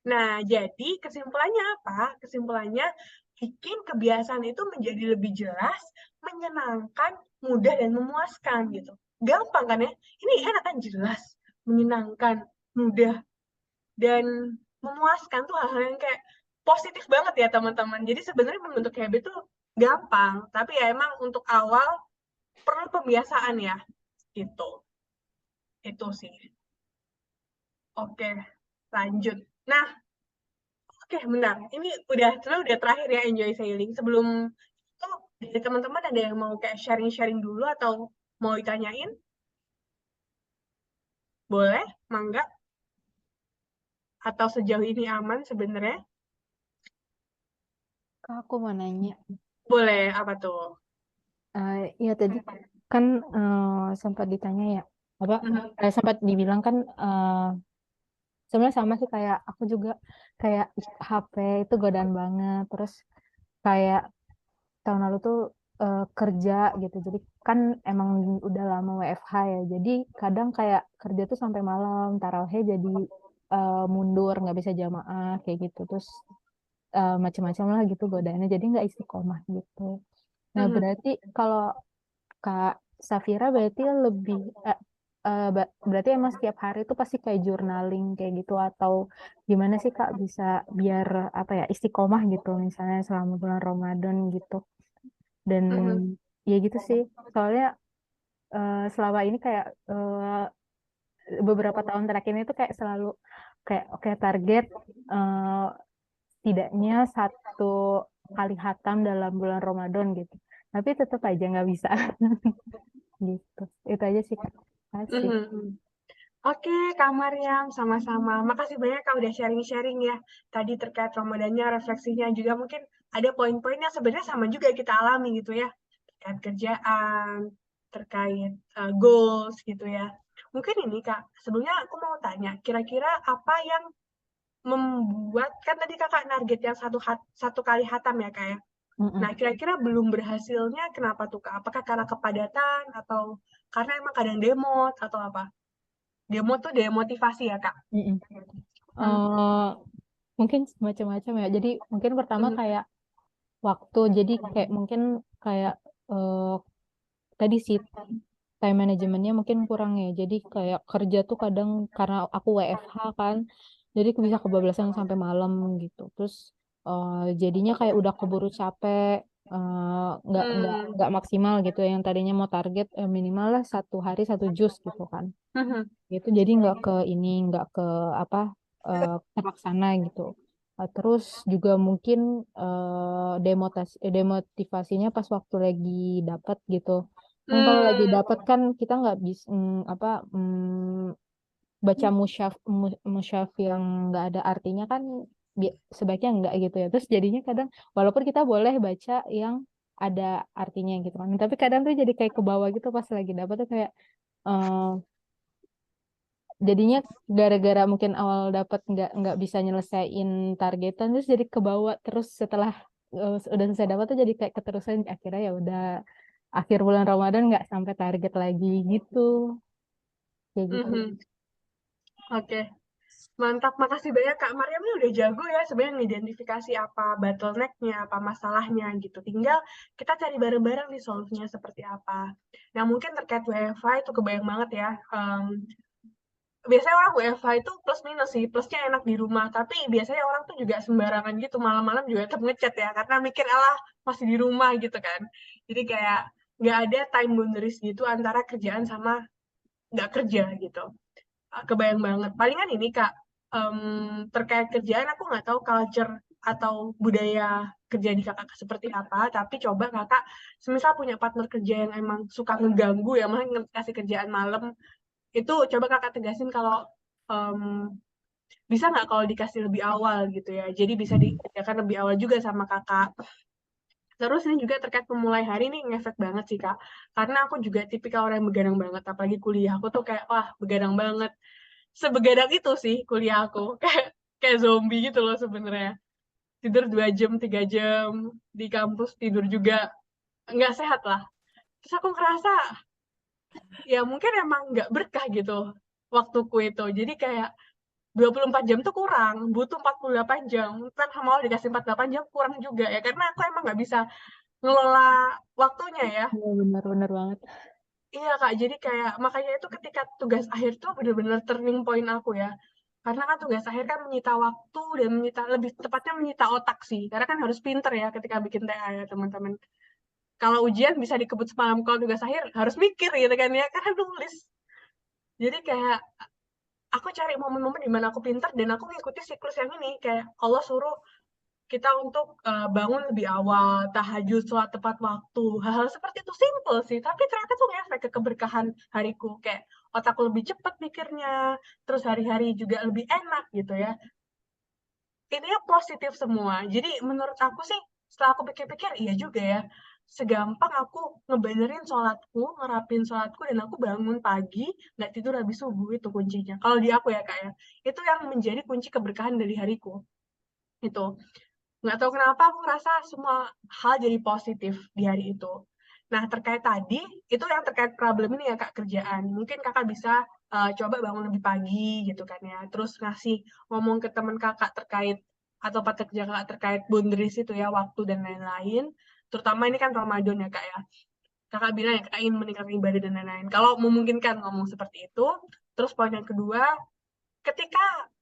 Nah, jadi kesimpulannya apa? Kesimpulannya, bikin kebiasaan itu menjadi lebih jelas, menyenangkan, mudah, dan memuaskan gitu. Gampang kan ya? Ini enak kan, jelas, menyenangkan, mudah, dan memuaskan tuh hal-hal yang kayak positif banget ya teman-teman. Jadi sebenarnya membentuk habit tuh gampang, tapi ya emang untuk awal perlu pembiasaan ya, gitu. Itu sih. Oke, lanjut. Nah, oke, benar. Ini udah terakhir ya Enjoy Sailing. Sebelum itu dari teman-teman ada yang mau kayak sharing-sharing dulu atau mau ditanyain? Boleh? Mangga? Atau sejauh ini aman sebenarnya? Kak, aku mau nanya. Boleh, apa tuh? Iya tadi kan sempat ditanya ya, apa Mhm. sempat dibilang kan sebenarnya sama sih kayak aku juga kayak HP itu godaan banget. Terus kayak tahun lalu tuh kerja gitu. Jadi kan emang udah lama WFH ya. Jadi kadang kayak kerja tuh sampai malam, tarawih jadi mundur, nggak bisa jamaah kayak gitu. Terus macam-macam lah gitu godaannya. Jadi nggak istiqomah gitu. Nah Mhm. berarti kalau Kak Safira berarti lebih berarti emang setiap hari itu pasti kayak journaling kayak gitu atau gimana sih Kak bisa biar apa ya istiqomah gitu misalnya selama bulan Ramadan gitu. Dan Mhm. ya gitu sih. Soalnya selama ini kayak beberapa tahun terakhir ini tuh kayak selalu kayak oke target eh, setidaknya satu kali hatam dalam bulan Ramadan gitu. Tapi tetap aja nggak bisa gitu. Itu aja sih Kak. Kasih. Mhm. Oke, Kak Maryam, sama-sama. Makasih banyak Kak udah sharing-sharing ya. Tadi terkait Ramadannya, refleksinya juga mungkin ada poin-poin yang sebenarnya sama juga kita alami gitu ya. Terkait kerjaan, terkait goals gitu ya. Mungkin ini Kak, sebelumnya aku mau tanya, kira-kira apa yang membuat, kan tadi Kakak target yang satu kali hatam ya Kak ya. Mm-mm. Nah, kira-kira belum berhasilnya kenapa tuh Kak? Apakah karena kepadatan atau karena emang kadang demot atau apa? Demo tuh demotivasi ya, Kak? Mm-mm. Hmm. Mungkin macam-macam ya. Jadi mungkin pertama Mhm. kayak waktu. Jadi kayak mungkin kayak eh, tadi sih time manajemennya mungkin kurang ya. Jadi kayak kerja tuh kadang karena aku WFH kan, jadi bisa kebablasan sampai malam gitu. Terus jadinya kayak udah keburu capek, nggak maksimal gitu ya. Yang tadinya mau target minimal lah satu hari satu jus gitu kan. Mhm. Gitu jadi nggak ke apa terlaksana gitu. Terus juga mungkin demotivasinya pas waktu lagi dapat gitu kan kalau lagi dapat kan kita nggak bisa apa baca musyaf yang nggak ada artinya kan sebaiknya nggak gitu ya terus jadinya kadang walaupun kita boleh baca yang ada artinya gitu kan tapi kadang tuh jadi kayak ke bawah gitu pas lagi dapat tuh kayak eh, jadinya gara-gara mungkin awal dapat nggak bisa nyelesain targetan terus jadi kebawa terus setelah udah selesai dapat tuh jadi kayak keterusan akhirnya ya udah akhir bulan Ramadan nggak sampai target lagi gitu kayak gitu. Mhm. Oke, mantap. Makasih banyak Kak Maryam ini udah jago ya sebenarnya ngidentifikasi apa bottleneck-nya, apa masalahnya gitu. Tinggal kita cari bareng-bareng nih solusinya seperti apa. Nah, mungkin terkait WFH itu kebayang banget ya. Biasanya orang WFH itu plus minus sih, plusnya enak di rumah, tapi biasanya orang tuh juga sembarangan gitu, malam-malam juga tetap ngechat ya, karena mikir, alah masih di rumah gitu kan. Jadi kayak nggak ada time boundaries gitu antara kerjaan sama nggak kerja gitu. Kebayang banget. Palingan ini Kak, terkait kerjaan aku nggak tahu culture atau budaya kerja di kakak seperti apa, tapi coba kakak semisal punya partner kerja yang emang suka ngeganggu ya, malah ngasih kerjaan malam, itu coba kakak tegasin kalau bisa nggak kalau dikasih lebih awal gitu ya. Jadi bisa dikerjakan lebih awal juga sama kakak. Terus ini juga terkait memulai hari ini ngefek banget sih Kak. Karena aku juga tipikal orang yang begadang banget. Apalagi kuliah aku tuh kayak, wah begadang banget. Sebegadang itu sih kuliah aku. Kayak zombie gitu loh sebenarnya. Tidur 2 jam, 3 jam. Di kampus tidur juga. Nggak sehat lah. Terus aku ngerasa, ya mungkin emang nggak berkah gitu waktuku itu. Jadi kayak 24 jam tuh kurang, butuh 48 jam. Kan mau dikasih 48 jam kurang juga ya, karena aku emang nggak bisa ngelola waktunya ya. Iya benar-benar banget. Iya Kak, jadi kayak makanya itu ketika tugas akhir tuh bener-bener turning point aku ya. Karena kan tugas akhir kan menyita waktu dan menyita, lebih tepatnya menyita otak sih. Karena kan harus pinter ya ketika bikin TA ya teman-teman. Kalau ujian bisa dikebut semalam, kalau tugas akhir harus mikir gitu kan ya, karena nulis. Jadi kayak aku cari momen-momen di mana aku pintar dan aku ngikuti siklus yang ini kayak Allah suruh kita untuk bangun lebih awal, tahajud, sholat tepat waktu, hal-hal seperti itu simple sih, tapi ternyata tuh ngefek ke keberkahan hariku kayak otakku lebih cepat mikirnya, terus hari-hari juga lebih enak gitu ya. Intinya positif semua. Jadi menurut aku sih, setelah aku pikir-pikir, iya juga ya. Segampang aku ngebenerin sholatku, ngerapin sholatku, dan aku bangun pagi, nggak tidur habis subuh, itu kuncinya. Kalau di aku ya, Kak ya. Itu yang menjadi kunci keberkahan dari hariku. Itu. Nggak tahu kenapa aku ngerasa semua hal jadi positif di hari itu. Nah, terkait tadi, itu yang terkait problem ini ya, Kak, kerjaan. Mungkin Kakak bisa coba bangun lebih pagi gitu kan ya. Terus ngasih ngomong ke teman Kakak terkait, atau partner kerja Kakak terkait boundaries itu ya, waktu dan lain-lain. Terutama ini kan Ramadan ya, Kak ya. Kakak bilang ya, Kakak ingin meningkatkan ibadah dan lain-lain. Kalau memungkinkan ngomong seperti itu. Terus poin yang kedua, ketika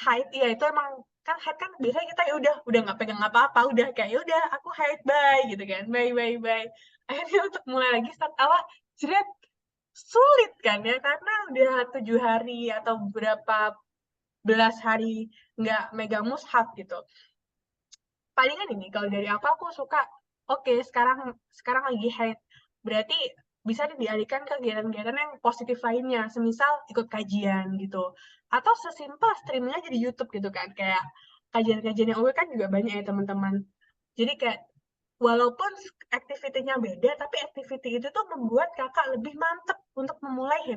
haid, ya itu emang kan haid kan biasanya kita ya udah nggak pegang apa-apa, udah kayak ya udah aku haid, bye gitu kan, bye. Akhirnya untuk mulai lagi start awal jeret, sulit kan ya, karena udah 7 hari atau berapa belas hari nggak megang mushaf gitu. Palingan ini kalau dari aku suka, oke, sekarang lagi haid, berarti bisa dialihkan ke kegiatan-kegiatan yang positif lainnya, semisal ikut kajian gitu, atau sesimpel streaming aja di YouTube gitu kan, kayak kajian-kajian yang kan juga banyak ya teman-teman. Jadi kayak walaupun aktivitinya beda, tapi aktiviti itu tuh membuat kakak lebih mantep untuk memulai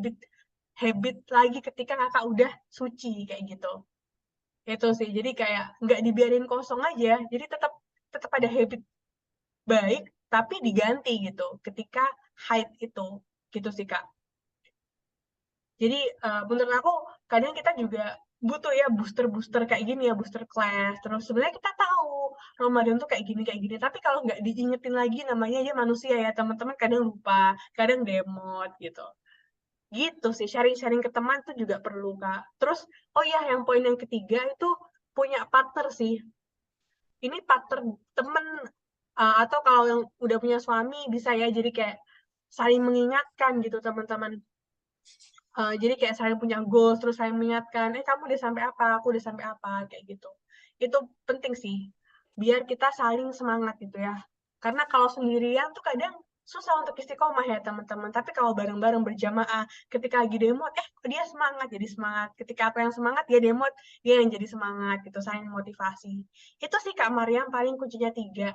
habit lagi ketika kakak udah suci kayak gitu. Itu sih, jadi kayak nggak dibiarin kosong aja, jadi tetap ada habit baik, tapi diganti gitu ketika haid itu, gitu sih Kak. Jadi menurut aku kadang kita juga butuh ya booster kayak gini ya, booster class. Terus sebenarnya kita tahu Ramadan tuh kayak gini, tapi kalau nggak diingetin lagi, namanya aja manusia ya teman-teman, kadang lupa, kadang demot gitu. Gitu sih, sharing-sharing ke teman tuh juga perlu Kak. Terus oh iya, yang poin yang ketiga itu punya partner sih. Ini partner temen, atau kalau yang udah punya suami bisa ya, jadi kayak saling mengingatkan gitu teman-teman. Jadi kayak saling punya goals, terus saling mengingatkan, kamu udah sampai apa, aku udah sampai apa, kayak gitu. Itu penting sih, biar kita saling semangat gitu ya. Karena kalau sendirian tuh kadang susah untuk istiqomah ya teman-teman. Tapi kalau bareng-bareng berjamaah, ketika lagi demo, dia semangat, jadi semangat. Ketika aku yang semangat, dia demo, dia yang jadi semangat gitu, saling motivasi. Itu sih Kak Mariam, paling kuncinya 3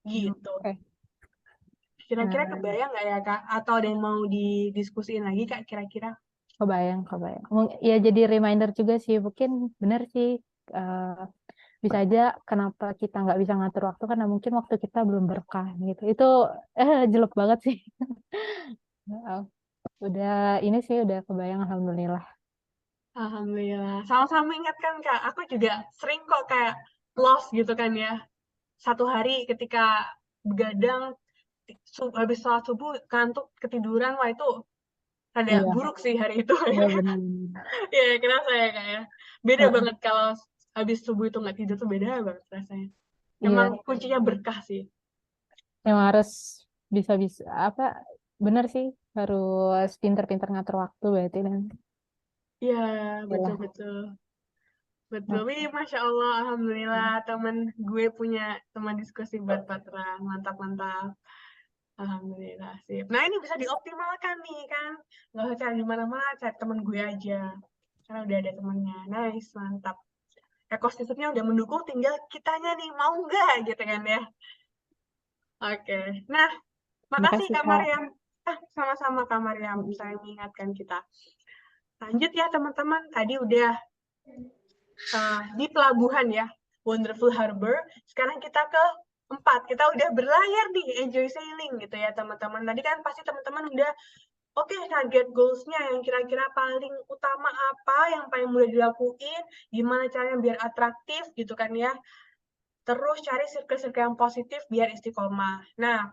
gitu. Oke. Kira-kira Nah, kebayang nggak ya Kak? Atau ada yang mau didiskusiin lagi Kak kira-kira? kebayang. Ya jadi reminder juga sih, mungkin benar sih, bisa aja kenapa kita nggak bisa ngatur waktu karena mungkin waktu kita belum berkah gitu. Itu jelek banget sih. Udah ini sih udah kebayang, alhamdulillah. Alhamdulillah. Sama-sama ingatkan Kak, aku juga sering kok kayak lost gitu kan ya. Satu hari ketika begadang, habis sholat subuh, kantuk, ketiduran, wah itu rada Iya, buruk sih hari itu. iya benar. Ya, kerasa ya Kak ya. Beda Heeh, banget kalau habis subuh itu nggak tidur tuh, beda banget rasanya. Emang iya, kuncinya berkah sih. emang harus bisa apa? Benar sih, harus pinter-pinter ngatur waktu berarti dan Iya, lah. betul-betul. Betul. Wih, Masya Allah, Alhamdulillah, temen gue punya teman diskusi buat Patra. Mantap. Alhamdulillah, sip. Nah, ini bisa dioptimalkan nih, kan? Nggak usah cari di mana-mana, cari temen gue aja. Karena udah ada temennya. Nice, mantap. Ekosistemnya udah mendukung, tinggal kitanya nih, mau nggak gitu kan ya? Oke. Nah, makasih Makasih Kak Kak. Mariam. Sama-sama Kak Mariam, saya mengingatkan kita. Lanjut ya teman-teman, tadi udah di pelabuhan ya, Wonderful Harbor. Sekarang kita ke 4, kita udah berlayar nih, enjoy sailing gitu ya teman-teman. Tadi kan pasti teman-teman udah oke, target goals-nya yang kira-kira paling utama apa, yang paling mudah dilakuin, gimana caranya biar atraktif gitu kan ya. Terus cari circle-circle yang positif biar istiqomah. Nah,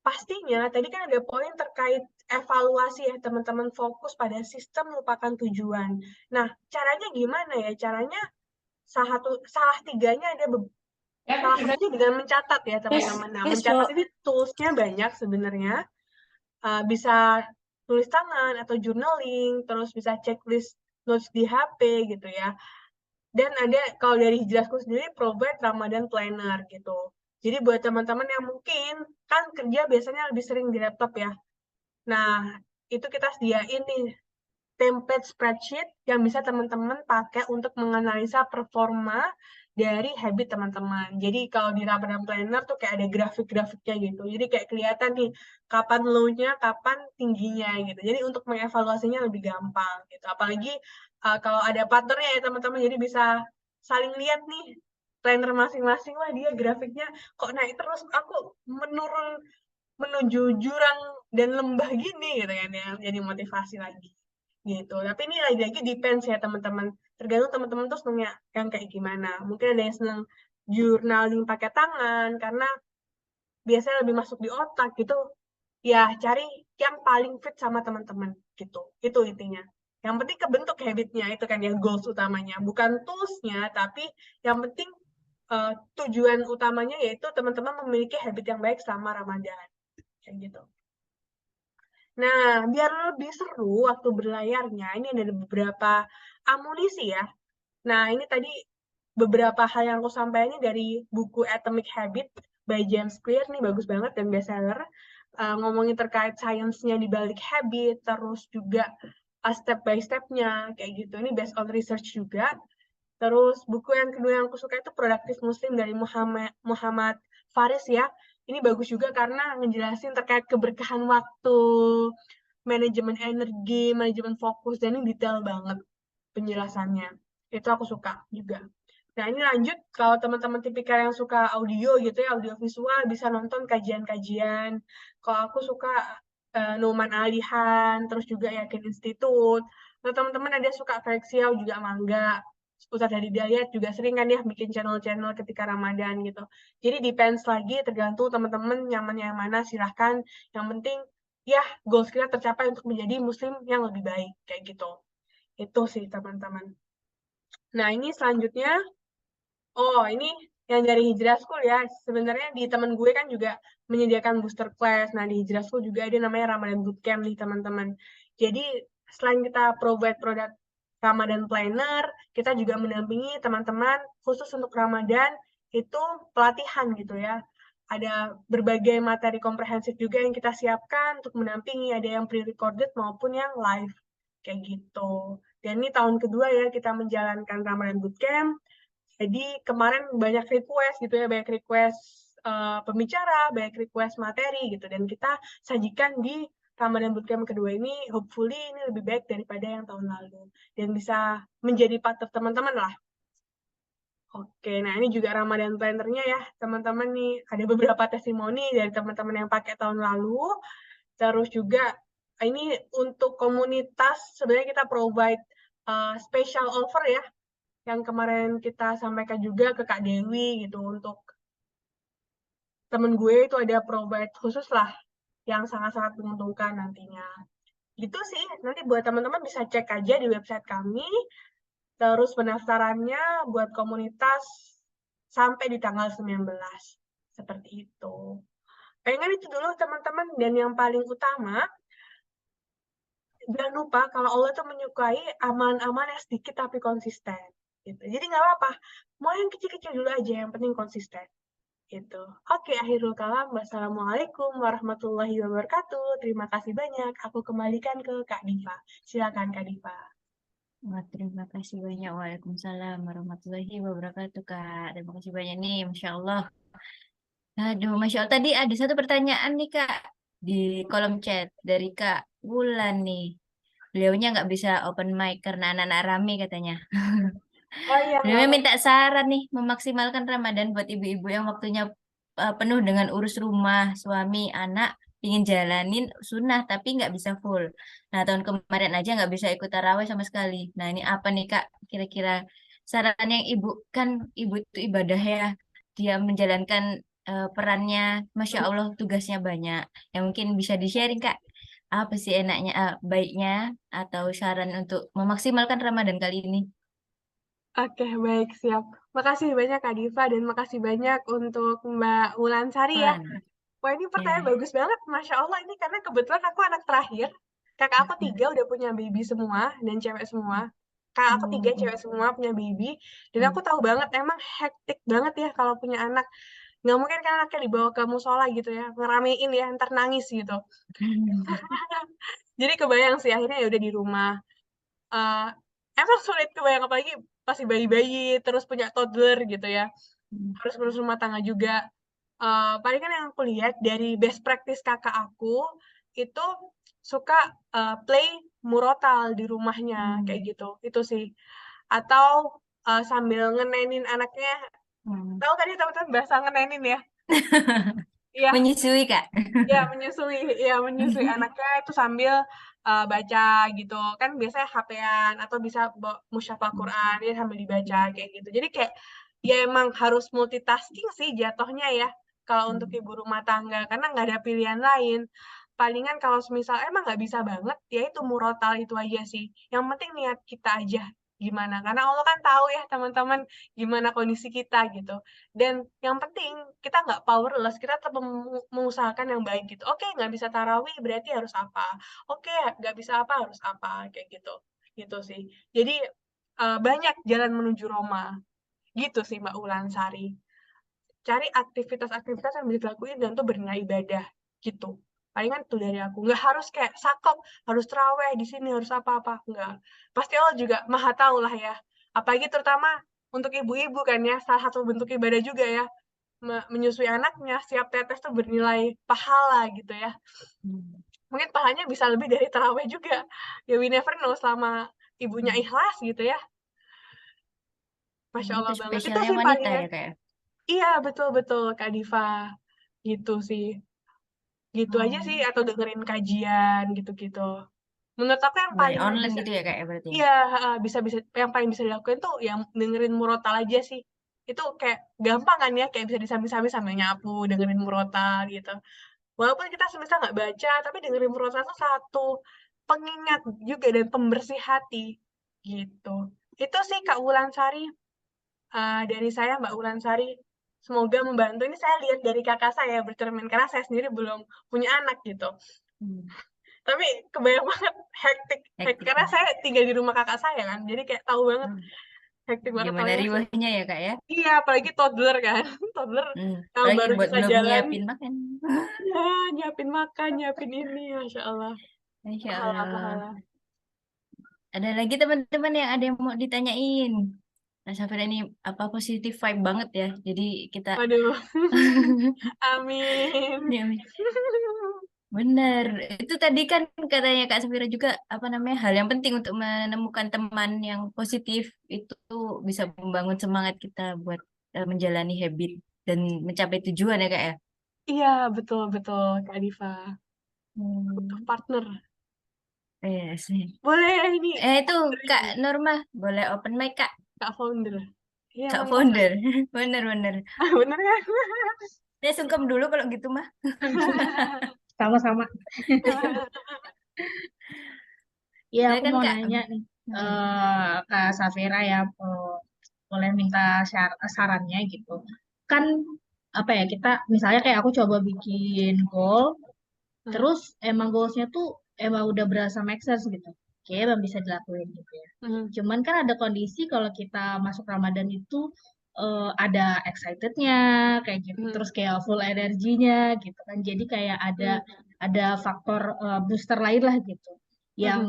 pastinya tadi kan ada poin terkait evaluasi ya teman-teman, fokus pada sistem, lupakan tujuan. Nah, caranya gimana ya? Caranya salah tiganya ada salah satunya dengan mencatat ya teman-teman. Nah, mencatat ini tools-nya banyak sebenarnya. Bisa tulis tangan atau journaling, terus bisa checklist notes di HP gitu ya. Dan ada, kalau dari Hijrahku sendiri, provide Ramadan Planner gitu. Jadi buat teman-teman yang mungkin kan kerja biasanya lebih sering di laptop ya. Nah, itu kita sediain nih template spreadsheet yang bisa teman-teman pakai untuk menganalisa performa dari habit teman-teman. Jadi kalau di Ramadan Planner tuh kayak ada grafik-grafiknya gitu. Jadi kayak kelihatan nih kapan low-nya, kapan tingginya gitu. Jadi untuk mengevaluasinya lebih gampang gitu. Apalagi kalau ada partnernya ya teman-teman, jadi bisa saling lihat nih planner masing-masing, wah dia grafiknya kok naik terus, aku menurun menuju jurang dan lembah gini gitu kan ya. Jadi motivasi lagi gitu. Tapi ini lagi-lagi depends ya teman-teman. Tergantung teman-teman tuh senangnya yang kayak gimana. Mungkin ada yang senang journaling pakai tangan karena biasanya lebih masuk di otak gitu. Ya, cari yang paling fit sama teman-teman gitu. Itu intinya. Yang penting kebentuk habitnya itu kan ya goals utamanya. Bukan tools-nya, tapi yang penting tujuan utamanya yaitu teman-teman memiliki habit yang baik selama Ramadan. Kayak gitu. Nah, biar lebih seru waktu berlayarnya, ini ada beberapa amunisi ya. Nah, ini tadi beberapa hal yang aku sampaikan dari buku Atomic Habit by James Clear, nih bagus banget dan bestseller. Ngomongin terkait sainsnya di balik habit, terus juga step by step-nya, kayak gitu. Ini based on research juga. Terus buku yang kedua yang aku suka itu Productive Muslim dari Muhammad Faris ya. Ini bagus juga karena ngejelasin terkait keberkahan waktu, manajemen energi, manajemen fokus, dan ini detail banget penjelasannya. Itu aku suka juga. Nah, ini lanjut, kalau teman-teman tipikal yang suka audio gitu ya, audio visual, bisa nonton kajian-kajian. Kalau aku suka Numan Alihan, terus juga Yakin Institute. Kalau teman-teman ada suka Flexiau juga Mangga. Ustadz Hadi Dayat juga sering kan ya bikin channel-channel ketika Ramadan gitu. Jadi depends lagi, tergantung teman-teman nyamannya yang mana, silahkan. Yang penting, ya goals kita tercapai untuk menjadi muslim yang lebih baik, kayak gitu. Itu sih teman-teman. Nah, ini selanjutnya, oh ini yang dari Hijrah School ya. Sebenarnya di teman gue kan juga menyediakan booster class. Nah, di Hijrah School juga ada namanya Ramadan Bootcamp nih teman-teman. Jadi, selain kita provide produk Ramadan Planner, kita juga mendampingi teman-teman khusus untuk Ramadan itu pelatihan gitu ya. Ada berbagai materi komprehensif juga yang kita siapkan untuk mendampingi, ada yang pre-recorded maupun yang live, kayak gitu. Dan ini tahun kedua ya kita menjalankan Ramadan Bootcamp. Jadi kemarin banyak request gitu ya, banyak request pembicara, banyak request materi gitu. Dan kita sajikan di Ramadan Bootcamp kedua ini, hopefully ini lebih baik daripada yang tahun lalu. Dan bisa menjadi partner teman-teman lah. Oke, nah ini juga Ramadan Planner-nya ya, teman-teman nih. Ada beberapa testimoni dari teman-teman yang pakai tahun lalu. Terus juga ini untuk komunitas, sebenarnya kita provide special offer ya, yang kemarin kita sampaikan juga ke Kak Dewi gitu, untuk temen gue itu ada provide khusus lah yang sangat-sangat menguntungkan nantinya. Gitu sih, nanti buat teman-teman bisa cek aja di website kami, terus pendaftarannya buat komunitas sampai di tanggal 19. Seperti itu. Pengen itu dulu teman-teman, dan yang paling utama, jangan lupa kalau Allah tuh menyukai amalan-amalan yang sedikit tapi konsisten. Gitu. Jadi nggak apa-apa, mau yang kecil-kecil dulu aja, yang penting konsisten. Gitu. Oke, akhirul kalam. Wassalamualaikum warahmatullahi wabarakatuh. Terima kasih banyak. Aku kembalikan ke Kak Diva. Silakan Kak Diva. Wah, terima kasih banyak. Waalaikumsalam warahmatullahi wabarakatuh, Kak. Terima kasih banyak nih, Masya Allah. Aduh, Masya Allah. Tadi ada satu pertanyaan nih, Kak. Di kolom chat dari Kak Wulan nih. Beliaunya nggak bisa open mic karena anak-anak rame katanya. Oh iya, Beliau minta saran nih, memaksimalkan Ramadan buat ibu-ibu yang waktunya penuh dengan urus rumah, suami, anak, ingin jalanin sunnah tapi nggak bisa full. Nah, tahun kemarin aja nggak bisa ikut tarawih sama sekali. Nah, ini apa nih Kak? Kira-kira saran yang ibu, kan ibu itu ibadah ya. Dia menjalankan perannya, Masya Allah tugasnya banyak. Yang mungkin bisa di-sharing Kak. Apa sih enaknya, baiknya, atau saran untuk memaksimalkan Ramadan kali ini? Oke, baik, siap. Makasih banyak Kak Diva, dan makasih banyak untuk Mbak Wulansari ya. Wulan. Wah, ini pertanyaan Ya. bagus banget. Masya Allah, ini karena kebetulan aku anak terakhir. Kakak aku 3 udah punya baby semua, dan cewek semua. Kakak aku 3 cewek semua punya baby. Dan aku tahu banget, emang hektik banget ya kalau punya anak. Nggak mungkin kan anaknya dibawa ke musola gitu ya, ngeramein ya, ntar nangis gitu. Jadi kebayang sih akhirnya ya udah di rumah. Eh, Emang sulit kebayang apalagi masih bayi-bayi, terus punya toddler gitu ya. Harus ngurus rumah tangga juga. Paling kan yang aku lihat dari best practice kakak aku itu suka play murotal di rumahnya kayak gitu. Itu sih. Atau sambil ngenenin anaknya. Tahu tadi teman-teman bahasa ngenenin ya? Iya, Menyusui, Kak. ya menyusui anaknya itu sambil baca gitu. Kan biasanya HP-an atau bisa musyafah Quran ya sambil dibaca kayak gitu. Jadi kayak ya emang harus multitasking sih jatuhnya ya kalau untuk ibu rumah tangga karena nggak ada pilihan lain. Palingan kalau misal emang nggak bisa banget ya itu murotal itu aja sih. Yang penting niat kita aja gimana. Karena Allah kan tahu ya teman-teman gimana kondisi kita gitu. Dan yang penting kita nggak powerless, kita tetap mengusahakan yang baik gitu. Oke, nggak bisa tarawih berarti harus apa? Oke, nggak bisa apa harus apa kayak gitu. Gitu sih. Jadi banyak jalan menuju Roma. Gitu sih Mbak Ulansari. Cari aktivitas-aktivitas yang bisa dilakuin dan tuh bernilai ibadah gitu. Palingan tuh dari aku. Nggak harus kayak sakop, harus terawih di sini, harus apa-apa. Nggak. Pasti Allah juga maha tahu lah ya. Apalagi terutama untuk ibu-ibu kan ya, salah satu bentuk ibadah juga ya menyusui anaknya, setiap tetes tuh bernilai pahala gitu ya. Mungkin pahalanya bisa lebih dari tarawih juga. Ya we never know selama ibunya ikhlas gitu ya. Masya Itu Allah banget. Itu spesialnya sih wanita palingan. ya, Kak. Iya, betul-betul Kak Diva. Gitu sih. Gitu aja sih. Atau dengerin kajian gitu-gitu. Menurut aku yang Kayak paling online bisa, gitu ya, Kak, ya berarti. iya, bisa-bisa yang paling bisa dilakuin tuh yang dengerin murotal aja sih. Itu kayak gampang kan ya, kayak bisa disambi-sambi sambil nyapu, dengerin murotal gitu. Walaupun kita semisal nggak baca, tapi dengerin murotal itu satu pengingat juga dan pembersih hati gitu. Itu sih Kak Wulansari, dari saya Mbak Wulansari. Semoga membantu. Ini saya lihat dari kakak saya bercermin karena saya sendiri belum punya anak gitu. Tapi kebayang banget hektik Hektik. karena saya tinggal di rumah kakak saya kan, jadi kayak tahu banget hektik banget Gimana apalagi riwahnya ya, Kak, ya? iya apalagi toddler kan, toddler yang Apalagi baru buat bisa belum jalan, nyiapin makan. ya nyiapin makan, nyiapin ini, masya Allah, Masya pahala. Allah. Ada lagi teman-teman yang ada yang mau ditanyain. Nah, Safira ini apa positif vibe banget ya. Jadi kita Waduh, amin. Ya, bener. Itu tadi kan katanya Kak Safira juga apa namanya hal yang penting untuk menemukan teman yang positif itu bisa membangun semangat kita buat menjalani habit dan mencapai tujuan ya Kak ya. Iya betul betul Kak Diva, butuh Hmm. partner. Iya sih. Boleh ini Itu Kak Norma boleh open mic Kak. Kak founder. Iya Kak mantap Kak. founder. Bener-bener. Bener kan? Saya sungkem dulu kalau gitu mah. Sama-sama. Ya, aku Silakan mau Kak. nanya nih, Kak Safira ya, boleh minta sarannya gitu. Kan apa ya, kita misalnya kayak aku coba bikin goal, terus emang goalsnya tuh emang udah berasa make sense gitu. Kayak emang bisa dilakuin gitu ya. Cuman kan ada kondisi kalau kita masuk Ramadan itu ada excitednya kayak gitu, terus kayak full energinya gitu kan. Jadi kayak ada faktor booster lain lah gitu, yang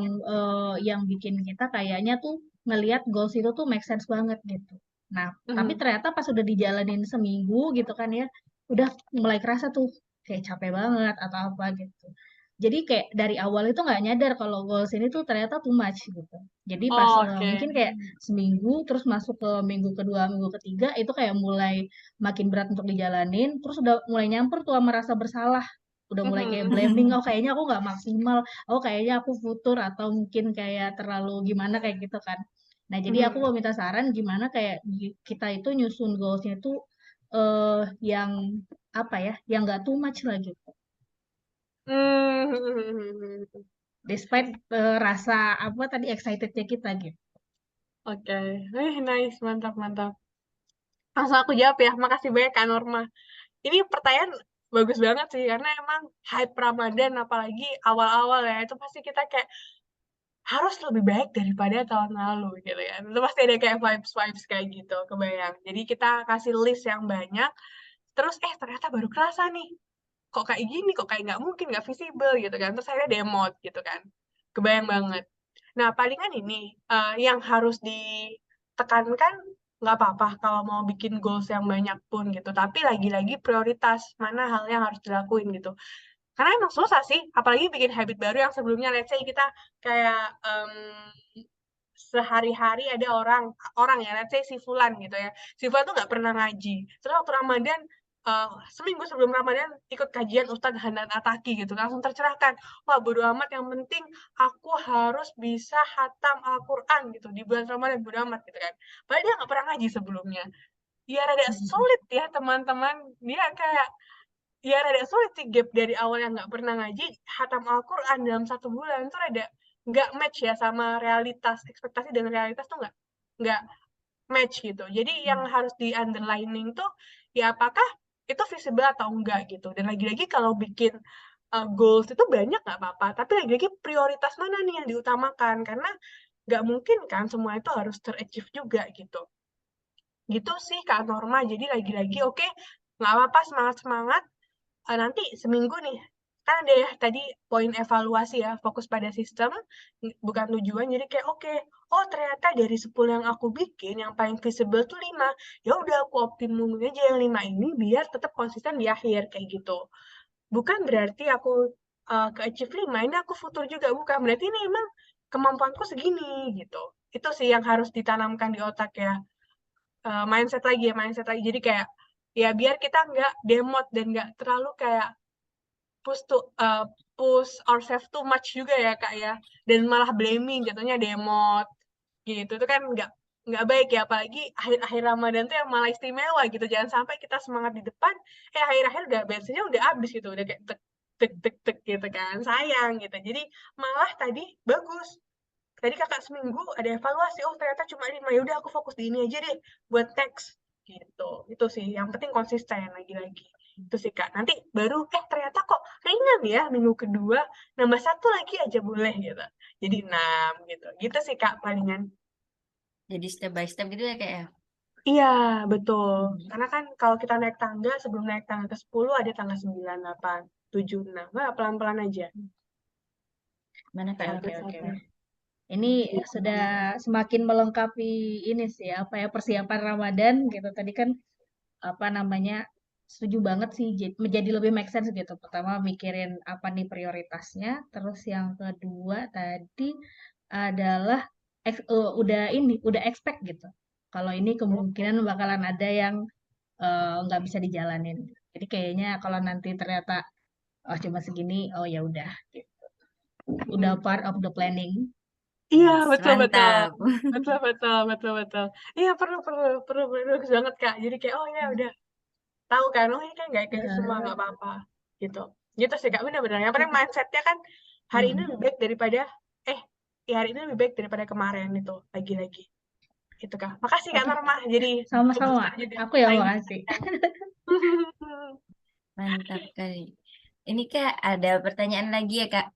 yang bikin kita kayaknya tuh ngelihat goals itu tuh make sense banget gitu. Nah, tapi ternyata pas udah dijalanin seminggu gitu kan ya, udah mulai kerasa tuh kayak capek banget atau apa gitu. Jadi kayak dari awal itu nggak nyadar kalau goals ini tuh ternyata too much gitu. Jadi pas Oke. mungkin kayak seminggu terus masuk ke minggu kedua, minggu ketiga itu kayak mulai makin berat untuk dijalanin. Terus udah mulai nyamper tuh sama rasa bersalah. Udah mulai kayak blaming, oh kayaknya aku nggak maksimal, oh kayaknya aku futur atau mungkin kayak terlalu gimana kayak gitu kan. Nah jadi aku mau minta saran gimana kayak kita itu nyusun goalsnya itu yang apa ya, yang nggak too much lah gitu. Despite rasa apa tadi excitednya kita gitu. Oke, nice, mantap, mantap. Langsung aku jawab ya, makasih banyak Kak Norma. Ini pertanyaan bagus banget sih, karena emang hype Ramadan, apalagi awal-awal ya, itu pasti kita kayak harus lebih baik daripada tahun lalu gitu ya. Itu pasti ada kayak vibes-vibes kayak gitu, kebayang. Jadi kita kasih list yang banyak, terus ternyata baru kerasa nih, kok kayak gini, kok kayak nggak mungkin, nggak visible gitu kan, terus akhirnya demot gitu kan, kebayang banget. Nah palingan ini yang harus ditekankan, nggak apa-apa kalau mau bikin goals yang banyak pun gitu, tapi lagi-lagi prioritas mana hal yang harus dilakuin gitu. Karena emang susah sih, apalagi bikin habit baru yang sebelumnya, let's say kita kayak sehari-hari ada orang ya, let's say si Fulan gitu ya. Si Fulan tuh nggak pernah ngaji. Terus waktu Ramadan, seminggu sebelum Ramadan ikut kajian Ustadz Hanan Ataki gitu. Langsung tercerahkan. Wah, bodo amat, yang penting aku harus bisa hatam Al-Quran gitu di bulan Ramadan, bodo amat gitu kan. Padahal dia nggak pernah ngaji sebelumnya. Ya rada sulit ya teman-teman. Dia kayak ya rada sulit sih gap dari awal yang nggak pernah ngaji, hatam Al-Quran dalam 1 bulan tuh rada nggak match ya sama realitas, ekspektasi dan realitas tuh nggak match gitu. Jadi yang harus di underlining tuh ya apakah itu visible atau enggak gitu. Dan lagi-lagi kalau bikin goals itu banyak nggak apa-apa, tapi lagi-lagi prioritas mana nih yang diutamakan, karena nggak mungkin kan semua itu harus ter-achieve juga gitu. Gitu sih Kak Norma. Jadi lagi-lagi oke, nggak apa-apa, semangat-semangat. Nanti seminggu nih, kan ada ya tadi poin evaluasi ya, fokus pada sistem, bukan tujuan. Jadi kayak oke, oh ternyata dari 10 yang aku bikin, yang paling visible tuh 5. Ya udah aku optimumin aja yang 5 ini biar tetap konsisten di akhir kayak gitu. Bukan berarti aku ke-achieve 5, ini aku futur juga, bukan. Berarti ini emang kemampuanku segini gitu. Itu sih yang harus ditanamkan di otak ya. Mindset lagi ya, mindset lagi. Jadi kayak ya biar kita nggak demot dan nggak terlalu kayak push ourselves too much juga ya Kak ya, dan malah blaming, jatuhnya demot gitu. Itu kan nggak baik ya, apalagi akhir-akhir Ramadan tuh yang malah istimewa gitu. Jangan sampai kita semangat di depan, akhir-akhir udah bensinnya udah habis gitu, udah kayak tek tek tek tek gitu kan, sayang gitu. Jadi malah tadi bagus, tadi kakak seminggu ada evaluasi, oh ternyata cuma 5, ya udah aku fokus di ini aja deh buat teks gitu. Itu sih yang penting, konsisten lagi-lagi. Itu sih Kak, nanti baru ternyata kok ringan ya, minggu kedua nambah 1 lagi aja boleh gitu, jadi 6 gitu. Gitu sih Kak palingan. Jadi step by step gitu ya kayak. Iya betul, karena kan kalau kita naik tangga, sebelum naik tangga ke 10 ada tangga 9, 8, 7, 6. Nah, pelan-pelan aja. Mana Kak Oke, Elvis? oke. Ini sudah semakin melengkapi ini sih apa ya, persiapan Ramadan gitu. Tadi kan apa namanya, setuju banget sih, menjadi lebih make sense gitu. Pertama mikirin apa nih prioritasnya, terus yang kedua tadi adalah udah expect gitu. Kalau ini kemungkinan bakalan ada yang nggak bisa dijalanin. Jadi kayaknya kalau nanti ternyata oh cuma segini, oh ya udah gitu. Udah part of the planning. Iya, Yes, betul betul. mantap. Betul betul betul betul. Iya, perlu bagus banget Kak. Jadi kayak oh ya udah tahu kan, oh ini kan nggak kayak semua, nggak apa-apa gitu. Gitu sih Kak, benar-benar. Yang penting mindsetnya kan hari ini lebih baik daripada ya hari ini lebih baik daripada kemarin itu, lagi-lagi. Gitu Kak. Makasih Kak Oke, Norma. Jadi sama-sama. ngebooster juga Aku yang mindset. makasih. Mantap kali. Ini Kak, ada pertanyaan lagi ya Kak.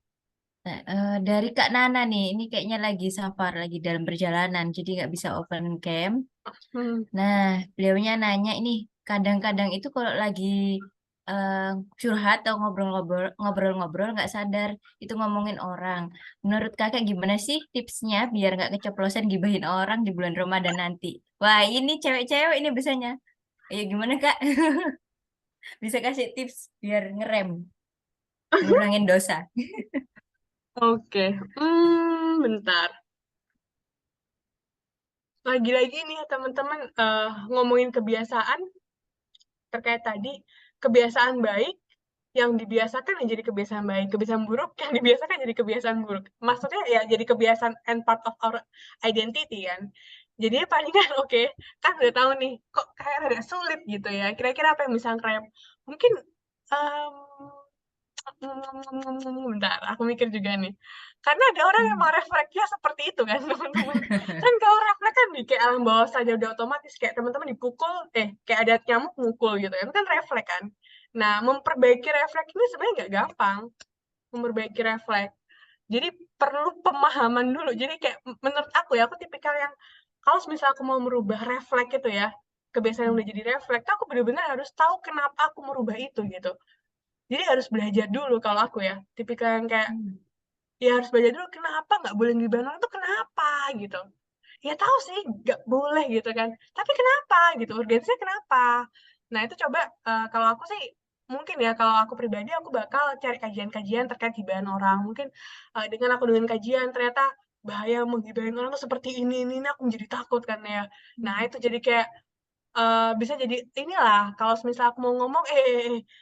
Nah, dari Kak Nana nih, ini kayaknya lagi safar, lagi dalam perjalanan, jadi nggak bisa open cam. Hmm. Nah, beliaunya nanya ini, kadang-kadang itu kalau lagi eh, curhat atau ngobrol-ngobrol nggak sadar itu ngomongin orang. Menurut Kakak gimana sih tipsnya biar nggak keceplosan gibahin orang di bulan Ramadan nanti? Wah, ini cewek-cewek ini biasanya. Ayo gimana Kak? Bisa kasih tips biar ngerem, ngurangin dosa. Oke. Bentar. Lagi-lagi nih ya teman-teman, ngomongin kebiasaan terkait tadi, kebiasaan baik yang dibiasakan yang jadi kebiasaan baik, kebiasaan buruk yang dibiasakan jadi kebiasaan buruk. Maksudnya ya jadi kebiasaan and part of our identity kan. Jadinya palingan oke, kan udah tahu nih, kok kayak rada sulit gitu ya. Kira-kira apa yang bisa nge-rem? Mungkin bentar, aku mikir juga nih. Karena ada orang yang mau refleksnya seperti itu kan, teman-teman. Kan kalau refleks kan di kayak alam bawah saja udah otomatis, kayak teman-teman dipukul, kayak ada nyamuk mukul gitu ya. Itu kan refleks kan. Nah, memperbaiki refleks ini sebenarnya nggak gampang. Memperbaiki refleks. Jadi perlu pemahaman dulu. Jadi kayak menurut aku ya, aku tipikal yang kalau misalnya aku mau merubah refleks itu ya, kebiasaan yang udah jadi refleks, aku bener-bener harus tahu kenapa aku merubah itu gitu. Jadi harus belajar dulu kalau aku ya, tipikal yang kayak ya harus belajar dulu kenapa nggak boleh ngibahin orang itu kenapa gitu. Ya tahu sih nggak boleh gitu kan, tapi kenapa gitu, urgensinya kenapa. Nah itu coba kalau aku sih mungkin ya kalau aku pribadi aku bakal cari kajian-kajian terkait gibahan orang. Mungkin dengan aku dengan kajian ternyata bahaya menggibahin orang tuh seperti ini aku menjadi takut kan ya. Nah itu jadi kayak bisa jadi inilah kalau misal aku mau ngomong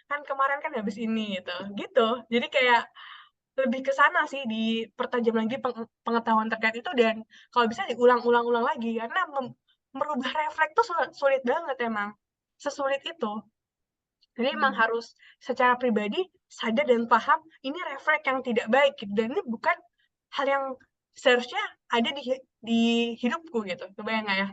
kan kemarin kan habis ini gitu gitu. Jadi kayak lebih ke sana sih, dipertajam lagi pengetahuan terkait itu dan kalau bisa diulang-ulang lagi karena merubah refleks tuh sulit banget emang. Sesulit itu. Jadi emang harus secara pribadi sadar dan paham ini refleks yang tidak baik gitu. Dan ini bukan hal yang seharusnya ada di hidupku gitu. Kebayang nggak ya?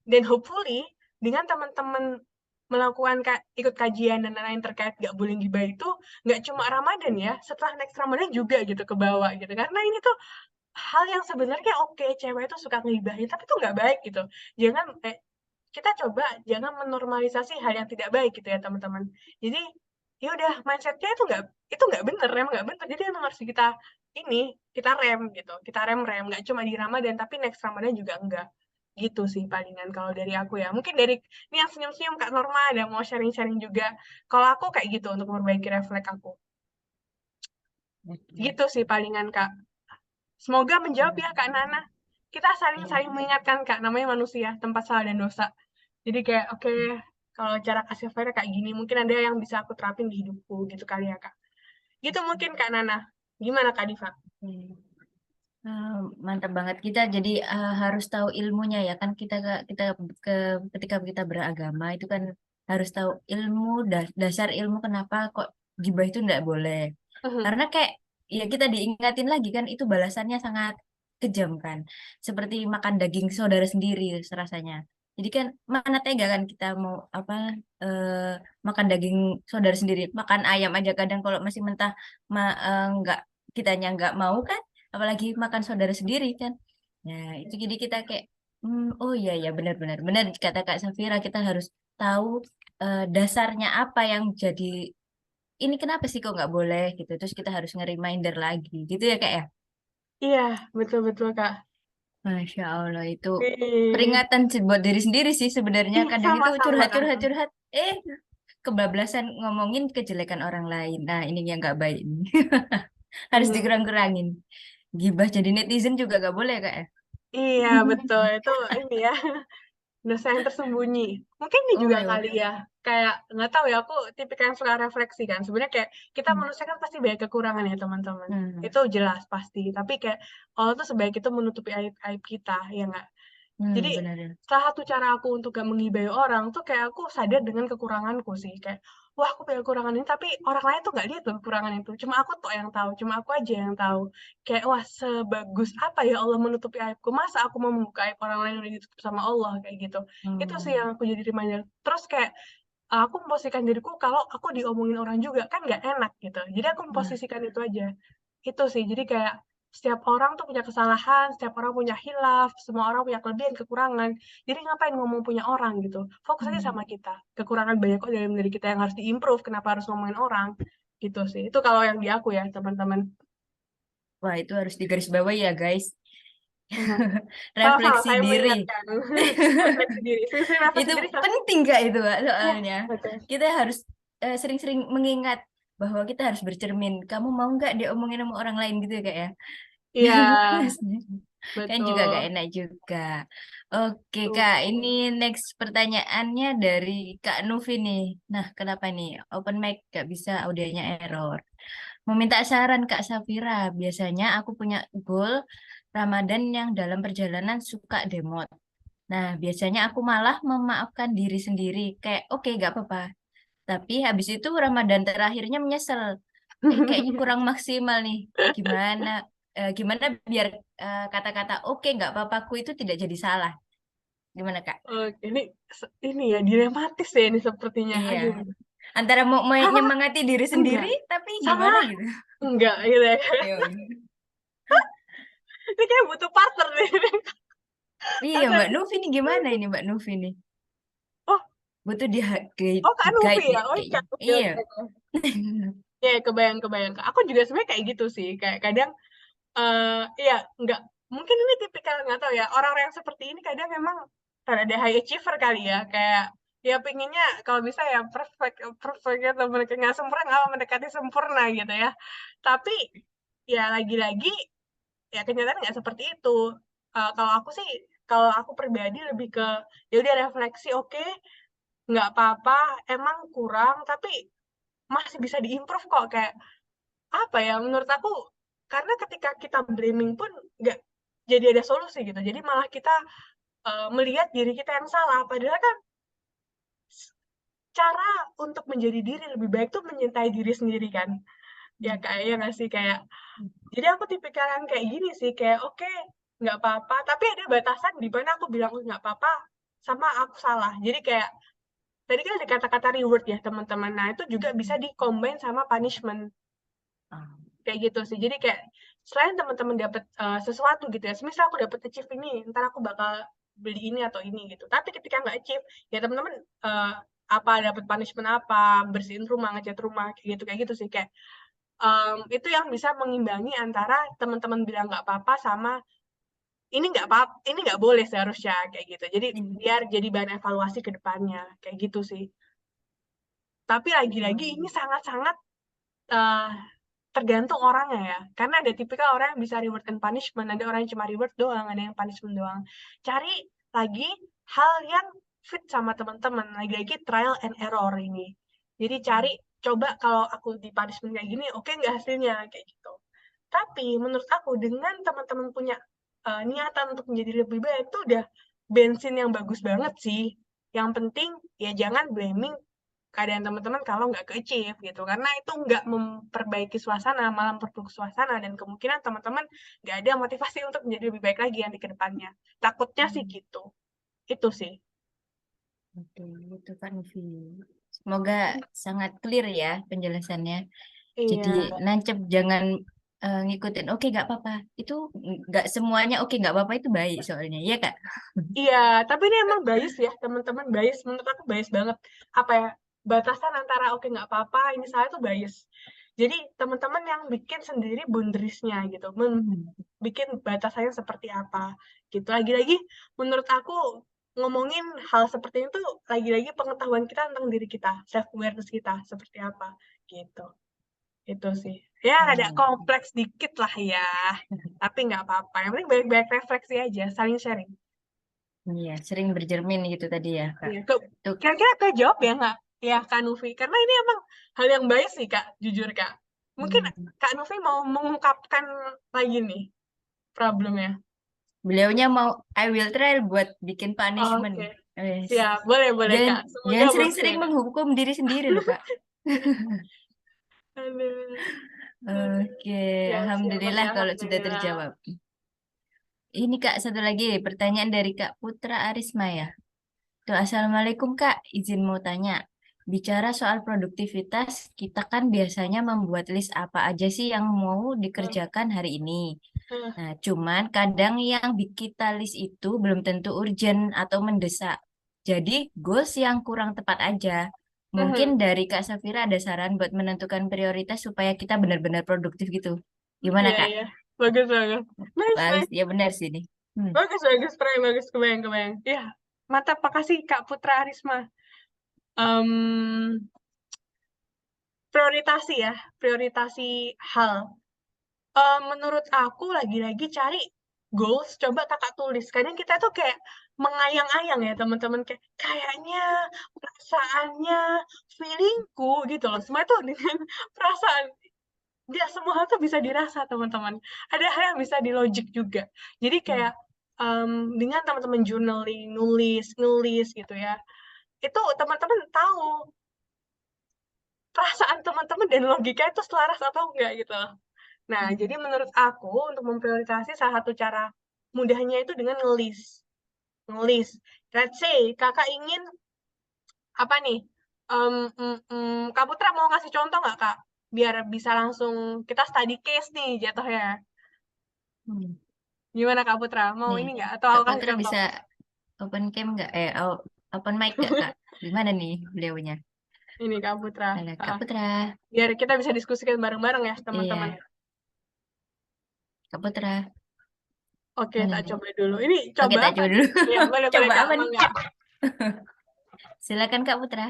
Dan hopefully dengan teman-teman melakukan ikut kajian dan lain-lain terkait gak boleh gibah itu nggak cuma Ramadan ya, setelah next Ramadan juga gitu ke bawah gitu. Karena ini tuh hal yang sebenarnya oke, cewek itu suka ngibahin, tapi itu nggak baik gitu. Jangan kita coba jangan menormalisasi hal yang tidak baik gitu ya teman-teman. Jadi ya udah mindsetnya itu nggak bener, emang nggak bener. Jadi emang harus kita rem gitu, kita rem nggak cuma di Ramadan tapi next Ramadan juga enggak. Gitu sih palingan kalau dari aku ya. Mungkin dari ini yang senyum-senyum Kak Norma ada mau sharing-sharing juga. Kalau aku kayak gitu untuk memperbaiki refleks aku. Gitu sih palingan Kak. Semoga menjawab ya Kak Nana. Kita saling-saling mengingatkan Kak, namanya manusia, tempat salah dan dosa. Jadi kayak oke, kalau cara kasih fire kayak gini, mungkin ada yang bisa aku terapin di hidupku gitu kali ya Kak. Gitu mungkin Kak Nana. Gimana Kak Diva? Mantap banget kita jadi harus tahu ilmunya ya kan ketika kita beragama itu kan harus tahu ilmu dasar ilmu kenapa kok gibah itu enggak boleh karena kayak ya kita diingatin lagi kan itu balasannya sangat kejam kan seperti makan daging saudara sendiri rasanya jadi kan mana tega kan kita mau eh, makan daging saudara sendiri makan ayam aja kadang kalau masih mentah nggak kitanya nggak mau kan apalagi makan saudara sendiri kan. Nah, itu jadi kita kayak oh iya ya benar-benar benar kata Kak Safira kita harus tahu dasarnya apa yang jadi ini kenapa sih kok nggak boleh gitu. Terus kita harus nge-reminder lagi gitu ya Kak ya. Iya, betul-betul Kak. Masya Allah itu Wih. peringatan buat diri sendiri sih sebenarnya Ih, kadang itu sama-sama curhat Kak. curhat curhat kebablasan ngomongin kejelekan orang lain. Nah, ini yang nggak baik ini. Harus dikurang-kurangin. Gibah jadi netizen juga nggak boleh Kak ya. Iya, betul. Itu ini ya, dosa yang tersembunyi. Mungkin ini Oh juga my God. kali ya, kayak nggak tahu ya, aku tipikal yang suka refleksi kan. Sebenarnya kayak kita manusia kan pasti banyak kekurangan ya teman-teman. Itu jelas pasti. Tapi kayak Allah tuh sebaik itu menutupi aib-aib kita, ya nggak? Jadi Benar ya. salah satu cara aku untuk gak menggibahi orang tuh kayak aku sadar dengan kekuranganku sih. Kayak, wah aku punya kekurangan ini, tapi orang lain tuh gak lihat loh kekurangan itu. Cuma aku tuh yang tahu, cuma aku aja yang tahu. Kayak, wah sebagus apa ya Allah menutupi aibku. Masa aku mau membuka aib orang lain yang udah ditutup sama Allah, kayak gitu. Itu sih yang aku jadi reminder. Terus kayak, aku memposisikan diriku kalau aku diomongin orang juga, kan gak enak gitu. Jadi aku memposisikan itu aja. Itu sih, jadi kayak setiap orang tuh punya kesalahan, setiap orang punya hilaf, semua orang punya kelebihan, kekurangan. Jadi ngapain ngomong punya orang gitu? Fokus aja sama kita. Kekurangan banyak kok dalam diri kita yang harus diimprove, kenapa harus ngomongin orang? Gitu sih. Itu kalau yang di aku ya, teman-teman. Wah, itu harus digarisbawahi ya, guys. Sama-sama, Refleksi saya diri. mengingatkan. Refleksi diri. Sering-sering refleksi Itu diri. penting gak itu, Kak, Iya, soalnya. betul. Kita harus sering-sering mengingat bahwa kita harus bercermin. Kamu mau nggak diomongin sama orang lain gitu ya, Kak ya? Iya, Kan juga betul. gak enak juga. Oke, Kak. Tuh. Ini next pertanyaannya dari Kak Nufi nih. Nah, kenapa nih? Open mic gak bisa audionya error. Meminta saran Kak Safira. Biasanya aku punya goal Ramadan yang dalam perjalanan suka demot. Nah, biasanya aku malah memaafkan diri sendiri. Kayak, oke, gak apa-apa. Tapi habis itu Ramadan terakhirnya menyesal. Kayaknya kurang maksimal nih. Gimana? Gimana biar kata-kata oke, gak apa-apaku itu tidak jadi salah. Gimana, Kak? Oke, ini ya dilematis ya ini sepertinya. Iya. Aduh. Antara mau Sama menyemangati diri sendiri, enggak? tapi Sama gimana gitu. enggak gitu ya. Ayo. Ini kayak butuh partner nih. Iya, Ada Mbak Nufi nih gimana ini Mbak Nufi nih? butuh di guide, Oh, Kak Nufi guide ya? deh Oh, kayaknya. Kak Nufi. Iya. Ya, kebayang. Aku juga sebenarnya kayak gitu sih. Kayak kadang, ya nggak, mungkin ini tipikal, nggak tahu ya, orang-orang yang seperti ini kadang memang ada high achiever kali ya. Kayak, ya pinginnya kalau bisa ya perfect atau mereka nggak sempurna, nggak mendekati sempurna gitu ya. Tapi, ya lagi-lagi, ya kenyataan nggak seperti itu. Kalau aku pribadi lebih ke, ya udah refleksi, oke, nggak apa-apa, emang kurang, tapi masih bisa diimprove kok. Kayak apa ya, menurut aku, karena ketika kita blaming pun nggak jadi ada solusi gitu. Jadi malah kita melihat diri kita yang salah. Padahal kan cara untuk menjadi diri lebih baik tuh mencintai diri sendiri kan. Ya kayak nggak sih, kayak, jadi aku tipikal yang kayak gini sih, kayak oke, nggak apa-apa, tapi ada batasan di mana aku bilang "Oh, nggak apa-apa sama aku salah." Jadi kayak tadi kan ada kata-kata reward ya teman-teman. Nah itu juga bisa di-combine sama punishment. Kayak gitu sih. Jadi kayak selain teman-teman dapat sesuatu gitu ya. Semisal aku dapat achieve ini, ntar aku bakal beli ini atau ini gitu. Tapi ketika nggak achieve, ya teman-teman apa dapat punishment apa, bersihin rumah, ngecat rumah, kayak gitu sih. Kayak itu yang bisa mengimbangi antara teman-teman bilang nggak apa-apa sama ini nggak apa, ini nggak boleh seharusnya kayak gitu. Jadi biar jadi bahan evaluasi ke depannya kayak gitu sih. Tapi lagi-lagi ini sangat-sangat eh, tergantung orangnya ya. Karena ada tipikal orang yang bisa reward and punishment, ada orang yang cuma reward doang, ada yang punishment doang. Cari lagi hal yang fit sama teman-teman. Lagi-lagi trial and error ini. Jadi cari, coba kalau aku di punishment kayak gini, oke nggak hasilnya kayak gitu. Tapi menurut aku dengan teman-teman punya niatan untuk menjadi lebih baik itu udah bensin yang bagus banget sih. Yang penting ya jangan blaming keadaan teman-teman kalau nggak ke-achieve gitu. Karena itu nggak memperbaiki suasana, malah memperburuk suasana dan kemungkinan teman-teman nggak ada motivasi untuk menjadi lebih baik lagi yang di kedepannya. Takutnya sih gitu. Itu sih. Oke, itu kan Vi. Semoga sangat clear ya penjelasannya. Jadi Iya. nancep, jangan ngikutin. Oke, nggak apa-apa. Itu nggak semuanya oke, nggak apa-apa itu baik soalnya, iya Kak? Iya, tapi ini emang bias ya, teman-teman, bias. Menurut aku bias banget. Apa ya, batasan antara oke nggak apa-apa, ini saya tuh bias. Jadi teman-teman yang bikin sendiri boundaries-nya gitu, bikin batasannya seperti apa gitu. Lagi-lagi menurut aku ngomongin hal seperti itu lagi-lagi pengetahuan kita tentang diri kita, self awareness kita seperti apa gitu. Itu sih. Ya ada kompleks dikit lah ya, tapi nggak apa-apa. Yang penting baik-baik refleksi aja, saling sharing. Iya, sering bercermin gitu tadi ya Kak. Iya, Tuh. kira-kira kejawab ya nggak? Ya, Kak Nufi. Karena ini emang hal yang baik sih, Kak. Jujur, Kak. Mungkin Kak Nufi mau mengungkapkan lagi nih problemnya. Beliaunya mau I will try buat bikin punishment. Oke. Yes. Siap. Boleh, Jangan, Kak. Semoga jangan bosnya, sering-sering Kak. menghukum diri sendiri loh Kak. Aduh. Oke, Siap, Alhamdulillah Masya kalau sudah Alhamdulillah. terjawab. Ini Kak, satu lagi pertanyaan dari Kak Putra Arisma ya. Tuh, Assalamualaikum Kak, izin mau tanya. Bicara soal produktivitas, kita kan biasanya membuat list apa aja sih yang mau dikerjakan hari ini. Nah, cuman kadang yang kita list itu belum tentu urgent atau mendesak. Jadi, goals yang kurang tepat aja. Mungkin dari Kak Safira ada saran buat menentukan prioritas supaya kita benar-benar produktif gitu. Gimana Iya, Kak? iya. Bagus. Nice, Bagus, nice. ya benar sih ini. Bagus. Keren, bagus. Kebayang. Ya, mantap. Makasih, Kak Putra Arisma. Prioritasi ya, prioritasi hal. Menurut aku lagi-lagi cari goals, coba kakak tulis. Kadang kita tuh kayak mengayang-ayang ya teman-teman, kayak kayaknya, perasaannya, feelingku gitu loh. Semua itu dengan perasaan. Nggak semua hal tuh bisa dirasa teman-teman. Ada hal yang bisa dilogik juga. Jadi kayak dengan teman-teman journaling, nulis gitu ya. Itu teman-teman tahu perasaan teman-teman dan logika itu selaras atau enggak gitu loh. Nah, jadi menurut aku untuk memprioritasasi salah satu cara mudahnya itu dengan ngelis. Ngelis. Let's say kakak ingin apa nih? Kak Putra mau ngasih contoh nggak Kak? Biar bisa langsung kita study case nih jatuhnya. Gimana Kak Putra? Mau Nih, ini nggak? Atau Kak aku kasih Putra contoh? bisa open cam nggak? open mic gak Kak? Gimana nih beliaunya? Ini Kak Putra. Halo Kak Putra. Biar kita bisa diskusikan bareng-bareng ya teman-teman. Iya, Kak Putra. Oke, Mana tak nih? coba dulu. Ini Oke, coba tak apa coba nih? dulu. Ya, boleh Coba Kak, apa nih? mangga. Silakan Kak Putra.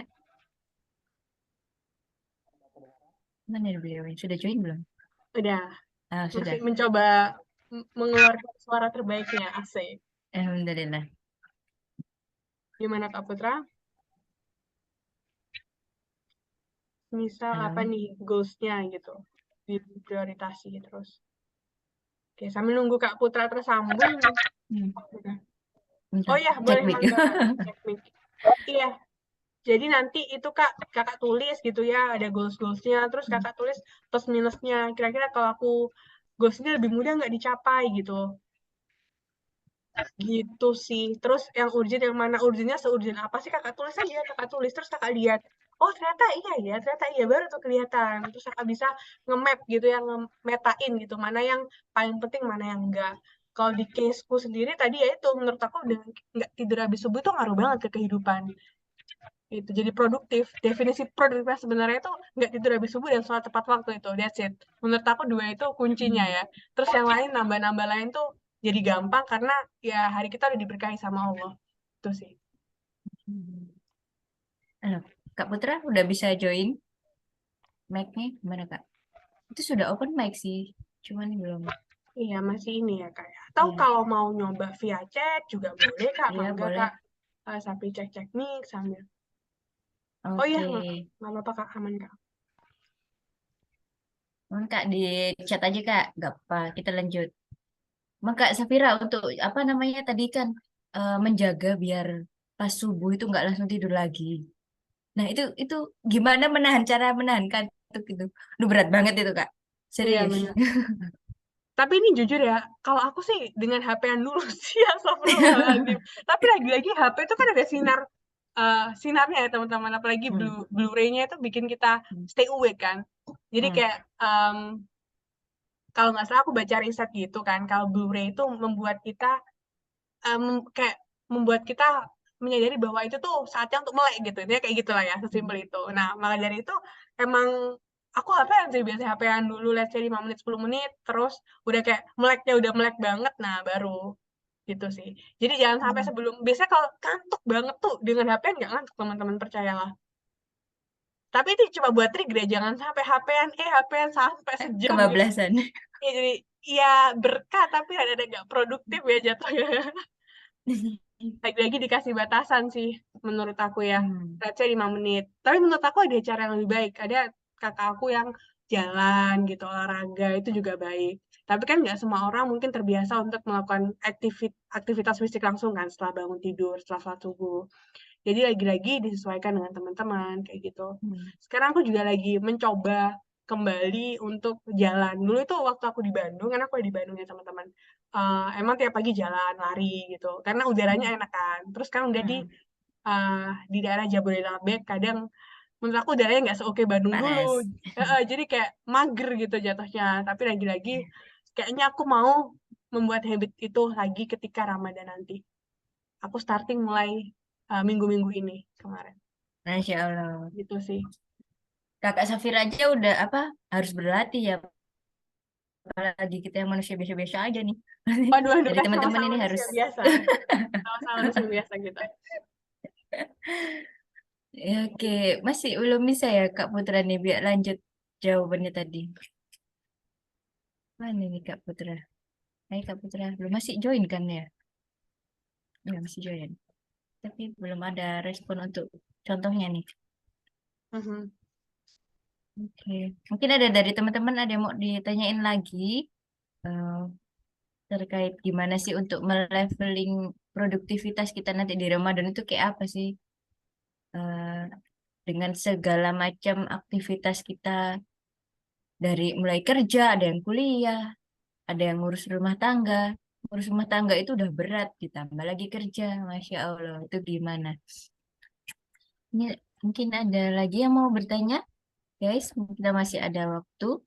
Mana nih beliaunya? Sudah join belum? Udah, Sudah. masih mencoba mengeluarkan suara terbaiknya, asik. Alhamdulillah. Gimana Kak Putra? Misal apa Halo. nih goals-nya gitu, diprioritasi terus. Oke, sambil nunggu Kak Putra tersambung. Hmm. Oh Bentar, ya, cek boleh mic. mangga Kak, cek mic. Iya, jadi nanti itu kakak tulis gitu ya, ada goals-goalsnya, terus kakak tulis plus minusnya. Kira-kira kalau aku goalsnya lebih mudah nggak dicapai gitu. Gitu sih. Terus yang urgent yang mana, urgentnya seurgent apa sih kakak tulis aja, kakak tulis terus kakak lihat. Oh ternyata iya baru tuh kelihatan. Terus kakak bisa nge-map gitu ya, nge-metain gitu, mana yang paling penting, mana yang enggak. Kalau di caseku sendiri tadi ya itu, menurut aku udah nggak tidur habis subuh itu ngaruh banget ke kehidupan. Itu jadi produktif. Definisi produktif sebenarnya itu nggak tidur habis subuh dan sholat tepat waktu itu. That's it. Menurut aku dua itu kuncinya ya. Terus yang lain nambah-nambah lain tuh jadi gampang karena ya hari kita udah diberkahi sama Allah. Itu sih. Halo, Kak Putra udah bisa join mic-nya gimana Kak? Itu sudah open mic sih, cuman belum. Iya masih ini ya Kak. Atau Iya. kalau mau nyoba via chat juga boleh Kak. Iya, Mangga boleh. Kak. Sambil cek-cek nih sambil. Oh Oke. iya nggak apa-apa Kak, aman Kak. Kak di chat aja Kak, nggak apa. Kita lanjut. Kak Safira untuk apa namanya tadi kan menjaga biar pas subuh itu nggak langsung tidur lagi. Nah itu gimana cara menahan kantuk itu? Lu berat banget itu Kak. Iya Serius. benar. Tapi ini jujur ya, kalau aku sih dengan HP-an dulu sih, astagfirullahaladzim. Tapi lagi-lagi HP itu kan ada sinarnya ya teman-teman, apalagi Blu-ray-nya itu bikin kita stay awake kan. Jadi kayak kalau nggak salah aku baca riset gitu kan, kalau Blu-ray itu membuat kita kayak membuat kita menyadari bahwa itu tuh saatnya untuk melek gitu. Intinya kayak gitulah ya, sesimpel itu. Nah, maka dari itu emang aku HP-an sih biasa HP-an dulu, let's say 5 menit, 10 menit, terus udah kayak meleknya udah melek banget, nah baru gitu sih. Jadi jangan sampai sebelum, biasanya kalau kantuk banget tuh dengan HP-an nggak ngantuk teman-teman, percayalah. Tapi itu cuma buat trigger ya, jangan sampai HP-an sampai sejam gitu. Kebablasan. Ya, jadi ya berkah tapi ada nggak produktif ya jatuhnya. Lagi-lagi dikasih batasan sih menurut aku ya. Let's say 5 menit. Tapi menurut aku ada cara yang lebih baik. Ada kakak aku yang jalan gitu, olahraga, itu juga baik. Tapi kan nggak semua orang mungkin terbiasa untuk melakukan aktivitas fisik langsung kan setelah bangun tidur, setelah sholat subuh. Jadi lagi-lagi disesuaikan dengan teman-teman kayak gitu. Sekarang aku juga lagi mencoba kembali untuk jalan. Dulu itu waktu aku di Bandung, kan aku di Bandung ya teman-teman. Emang tiap pagi jalan, lari gitu. Karena udaranya enak kan. Terus sekarang udah di daerah Jabodetabek, kadang menurut aku udaranya nggak se-oke Bandung dulu. Panas. Jadi kayak mager gitu jatuhnya. Tapi lagi-lagi kayaknya aku mau membuat habit itu lagi ketika Ramadan nanti. Aku starting mulai minggu-minggu ini kemarin. Masya Allah. Gitu sih. Kakak Safira aja udah harus berlatih ya. Apalagi kita yang manusia biasa-biasa aja nih. Waduh, Jadi kan teman-teman sama-sama ini harus. manusia biasa. Sama-sama manusia biasa gitu. Ya, oke, masih belum bisa ya Kak Putra nih biar lanjut jawabannya tadi. Mana nih Kak Putra? Hai Kak Putra, belum masih join kan ya? Ya masih join. Tapi belum ada respon untuk contohnya nih. Oke, mungkin ada dari teman-teman ada yang mau ditanyain lagi eh, terkait gimana sih untuk meleveling produktivitas kita nanti di Ramadan itu kayak apa sih? Eh, dengan segala macam aktivitas kita dari mulai kerja, ada yang kuliah, ada yang ngurus rumah tangga. Ngurus rumah tangga itu udah berat, ditambah lagi kerja. Masya Allah, itu gimana? Ini mungkin ada lagi yang mau bertanya, guys. Kita masih ada waktu.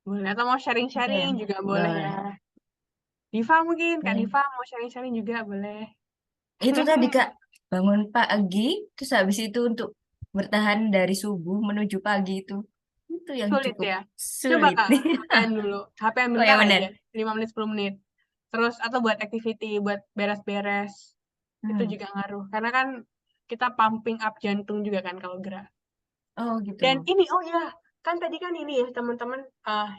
Boleh, atau mau sharing-sharing Sayang, juga boleh ya. boleh. Diva mungkin, Kak Boleh. Diva mau sharing-sharing juga boleh. Itu tadi Kak, bangun pagi, terus habis itu untuk bertahan dari subuh menuju pagi itu yang Sulit cukup ya. Coba sulit. Kak, HP-an dulu. HP-an Oh bentar yang benar. aja. 5 menit, 10 menit. Terus, atau buat activity, buat beres-beres. Itu Hmm. juga ngaruh. Karena kan kita pumping up jantung juga kan kalau gerak. Oh gitu. Dan ini, oh ya, kan tadi kan ini ya teman-teman,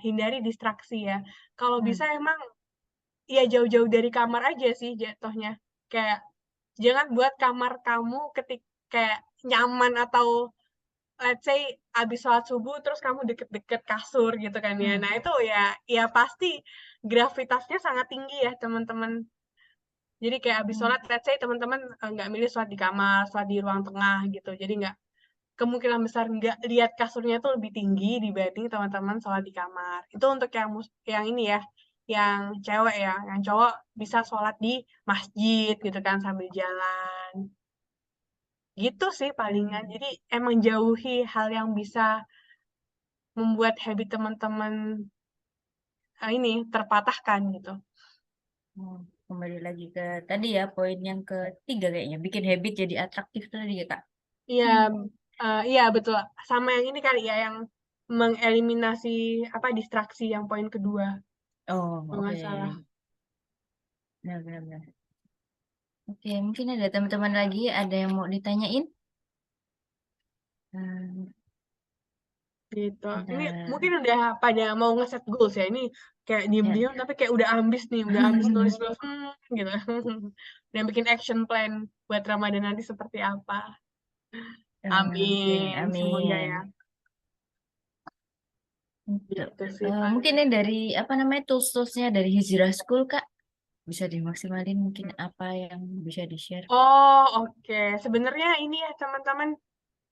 hindari distraksi ya. Kalau Hmm. bisa emang ya jauh-jauh dari kamar aja sih jatuhnya. Kayak jangan buat kamar kamu kayak nyaman atau let's say abis sholat subuh terus kamu deket-deket kasur gitu kan ya. Hmm. Nah itu ya pasti gravitasnya sangat tinggi ya teman-teman. Jadi kayak abis Hmm. sholat, let's say teman-teman nggak milih sholat di kamar, sholat di ruang tengah gitu. Jadi nggak kemungkinan besar nggak lihat kasurnya tuh lebih tinggi dibanding teman-teman sholat di kamar. Itu untuk yang ini ya, yang cewek ya, yang cowok bisa sholat di masjid gitu kan sambil jalan. Gitu sih palingan. Jadi emang jauhi hal yang bisa membuat habit teman-teman ini terpatahkan gitu. Kembali lagi ke tadi ya, poin yang ketiga kayaknya, bikin habit jadi atraktif tadi ya Kak. Iya, iya betul. Sama yang ini kali ya, yang mengeliminasi distraksi yang poin kedua, Oh kalau oke. nggak salah. Benar. Oke, mungkin ada teman-teman lagi ada yang mau ditanyain? Hmm, Gitu. Ini bentar. mungkin udah pada mau ngeset goals ya. Ini kayak Ya. diem-diem tapi kayak udah ambis nih, udah ambis nulis gitu. Udah bikin action plan buat Ramadan nanti seperti apa. Oke, Amin, semoga ya. amin. Untuk, Gitu sih mungkin paling. yang dari apa namanya tools-toolsnya dari Hijrah School Kak bisa dimaksimalin mungkin apa yang bisa di-share? Oh, oke. Sebenarnya ini ya teman-teman,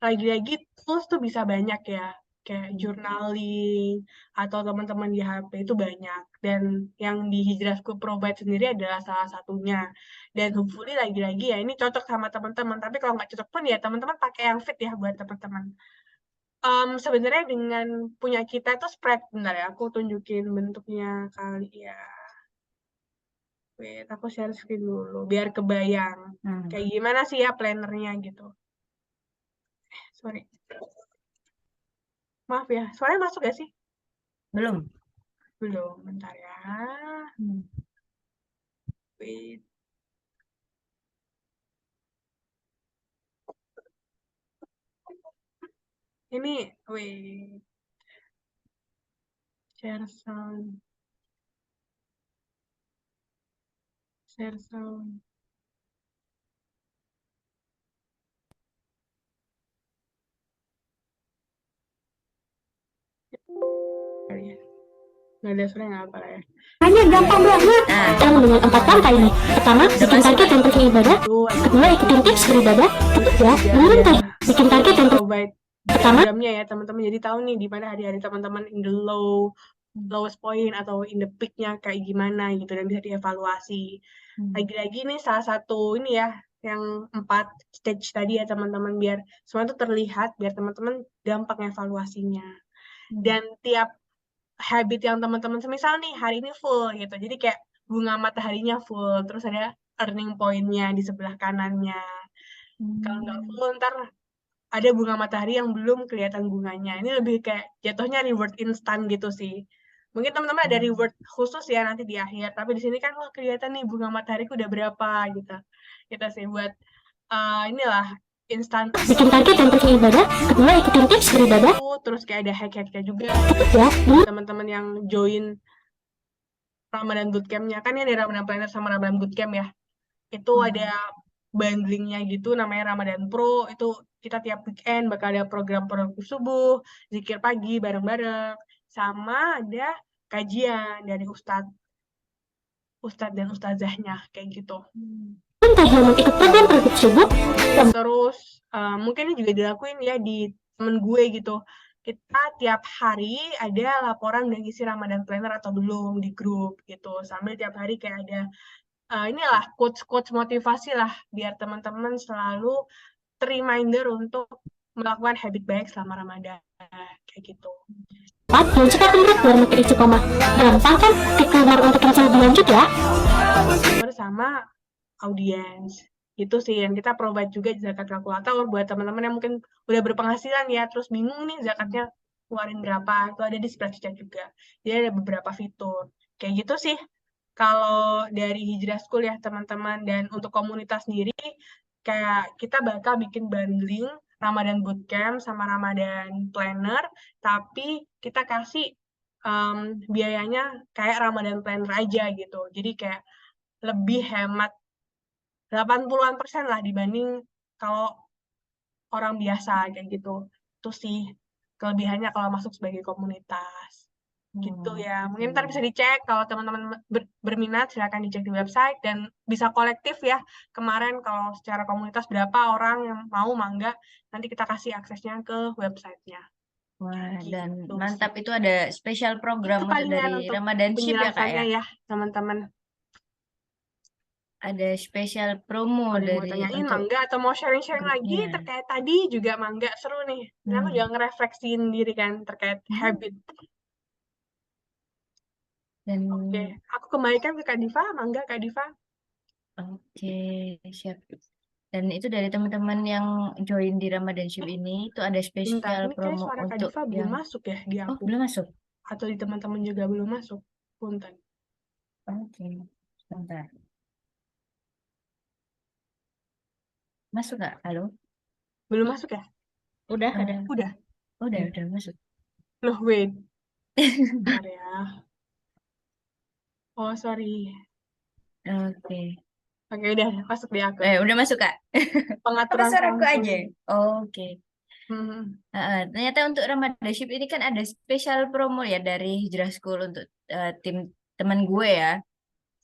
lagi-lagi tools tuh bisa banyak ya. Kayak journaling atau teman-teman di HP itu banyak. Dan yang di Hijrah School provide sendiri adalah salah satunya. Dan hopefully lagi-lagi ya ini cocok sama teman-teman. Tapi kalau nggak cocok pun ya teman-teman pakai yang fit ya buat teman-teman. Sebenarnya dengan punya kita itu spread. Bentar ya, aku tunjukin bentuknya kali ya. Wait, aku share screen dulu biar kebayang. Kayak gimana sih ya plannernya gitu. Sorry. Maaf ya, suaranya masuk gak sih? Belum. Belum, bentar ya. Wait. Ini, wait. Share sound. Share sound. Kali ya. Nggak ada suara nggak apa lah ya. Hanya gampang banget. Kamu dengan 4 langkah ini. Pertama, bikin target dan percaya ibadah. Kedua, ikutin tips beribadah. Ketiga, dengerin tadi. Bikin target dan Provide diagramnya ya teman-teman. Jadi tahu nih di mana hari-hari teman-teman in the lowest point atau in the peak-nya kayak gimana gitu dan bisa dievaluasi. Lagi-lagi nih salah satu ini ya yang 4 stage tadi ya teman-teman biar semua itu terlihat biar teman-teman gampang evaluasinya. Dan tiap habit yang teman-teman semisal nih hari ini full gitu. Jadi kayak bunga mataharinya full, terus ada earning point-nya di sebelah kanannya. Kalau nggak full ntar ada bunga matahari yang belum kelihatan bunganya. Ini lebih kayak jatuhnya reward instan gitu sih. Mungkin teman-teman ada reward khusus ya nanti di akhir, tapi di sini kan wah kelihatan nih bunga matahariku udah berapa gitu. Kita sih buat inilah instan. bikin target dan percaya ibadah. Kedua, ikutin tips beribadah. Terus kayak ada hack-hacknya juga. Ketiga, Teman-teman yang join Ramadan Bootcamp-nya kan ini ada Ramadan Planner sama Ramadan Bootcamp ya. Itu ada bundlingnya gitu namanya Ramadan Pro. Itu kita tiap weekend bakal ada program produktif subuh, zikir pagi bareng-bareng, sama ada kajian dari ustadz dan ustazahnya kayak gitu. tadi mau ikut program produktif subuh. Terus mungkin ini juga dilakuin ya di temen gue gitu. Kita tiap hari ada laporan udah ngisi Ramadan Planner atau belum di grup gitu. Sambil tiap hari kayak ada inilah quotes motivasi lah biar teman-teman selalu reminder untuk melakukan habit baik selama Ramadan kayak gitu. 4. Yang cepat berat biar makin istiqomah. Gampang kan? Klik keluar untuk info lebih lanjut ya. Bersama audiens Gitu sih yang kita provide juga zakat kalkulator buat teman-teman yang mungkin udah berpenghasilan ya, terus bingung nih zakatnya keluarin berapa, itu ada di spreadsheet juga. Jadi ada beberapa fitur. Kayak gitu sih kalau dari Hijrah School ya teman-teman. Dan untuk komunitas sendiri, kayak kita bakal bikin bundling Ramadan Bootcamp sama Ramadan Planner, tapi kita kasih biayanya kayak Ramadan Planner aja gitu. Jadi kayak lebih hemat 80-an% lah dibanding kalau orang biasa kayak gitu. Itu sih kelebihannya kalau masuk sebagai komunitas. Gitu ya. Mungkin ntar bisa dicek kalau teman-teman berminat, silakan dicek di website dan bisa kolektif ya. Kemarin kalau secara komunitas berapa orang yang mau mangga, nanti kita kasih aksesnya ke websitenya. Wah, dan Gitu mantap sih. itu ada spesial program Itu untuk palingan dari untuk Ramadan Ship ya Kak penjelasannya ya. ya teman-teman. Ada spesial promo Kalau yang mau dari tanyain untuk mangga atau mau sharing-sharing lagi grupnya. terkait tadi juga mangga, seru nih. Dan aku juga ngerefleksiin diri kan terkait habit. Dan Oke, aku kembalikan ke Kak Diva, mangga Kak Diva. oke, siap. Dan itu dari teman-teman yang join di Ramadan Ship ini itu ada Bentar, spesial ini kayak promo suara Kak untuk Diva belum yang masuk ya di oh aku. belum masuk. Atau di teman-teman juga belum masuk. Punten. Oke, sebentar. Masuk nggak? Halo? Belum masuk ya? Udah ada. Eh, Udah. udah masuk. Loh, wait. Bentar ya. Oh, sorry. Oke. Oke, udah masuk di aku. Udah masuk Kak. Apa Pengaturan suaraku aja? sampling. Oke. Hmm. Ternyata untuk Ramadan Ship ini kan ada spesial promo ya dari Hijrah School untuk tim teman gue ya.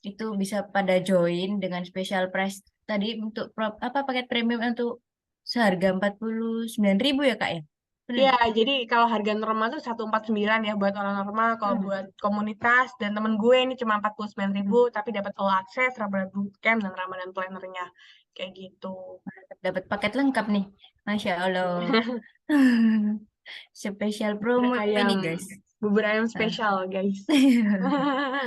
Itu bisa pada join dengan special price tadi untuk paket premium untuk seharga 49.000 ya Kak ya. Bener? Ya, jadi kalau harga normal tuh 149 ya buat orang normal. Kalau buat komunitas dan temen gue ini cuma 49.000, tapi dapat all access, Ramadan Bootcamp dan Ramadan Planner-nya. Kayak gitu. Dapat paket lengkap nih. Masya Allah. Spesial promo ini Ayam, guys. bubur ayam spesial, guys.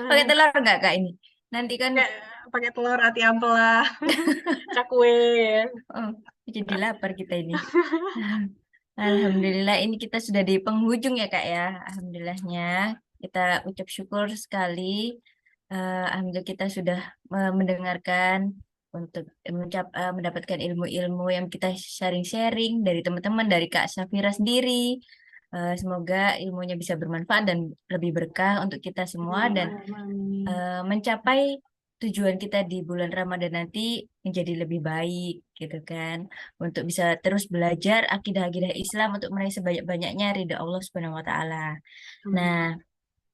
Pakai telur nggak Kak ini? Nanti kan Pakai telur ati ampela, cakwe. oh, jadi lapar kita ini. Alhamdulillah ini kita sudah di penghujung ya Kak ya. Alhamdulillahnya kita ucap syukur sekali. Alhamdulillah kita sudah mendengarkan untuk mendapatkan ilmu-ilmu yang kita sharing-sharing dari teman-teman, dari Kak Safira sendiri. Semoga ilmunya bisa bermanfaat dan lebih berkah untuk kita semua dan mencapai tujuan kita di bulan Ramadan nanti menjadi lebih baik gitu kan, untuk bisa terus belajar akidah-akidah Islam untuk meraih sebanyak-banyaknya ridha Allah Subhanahu wa taala. Nah,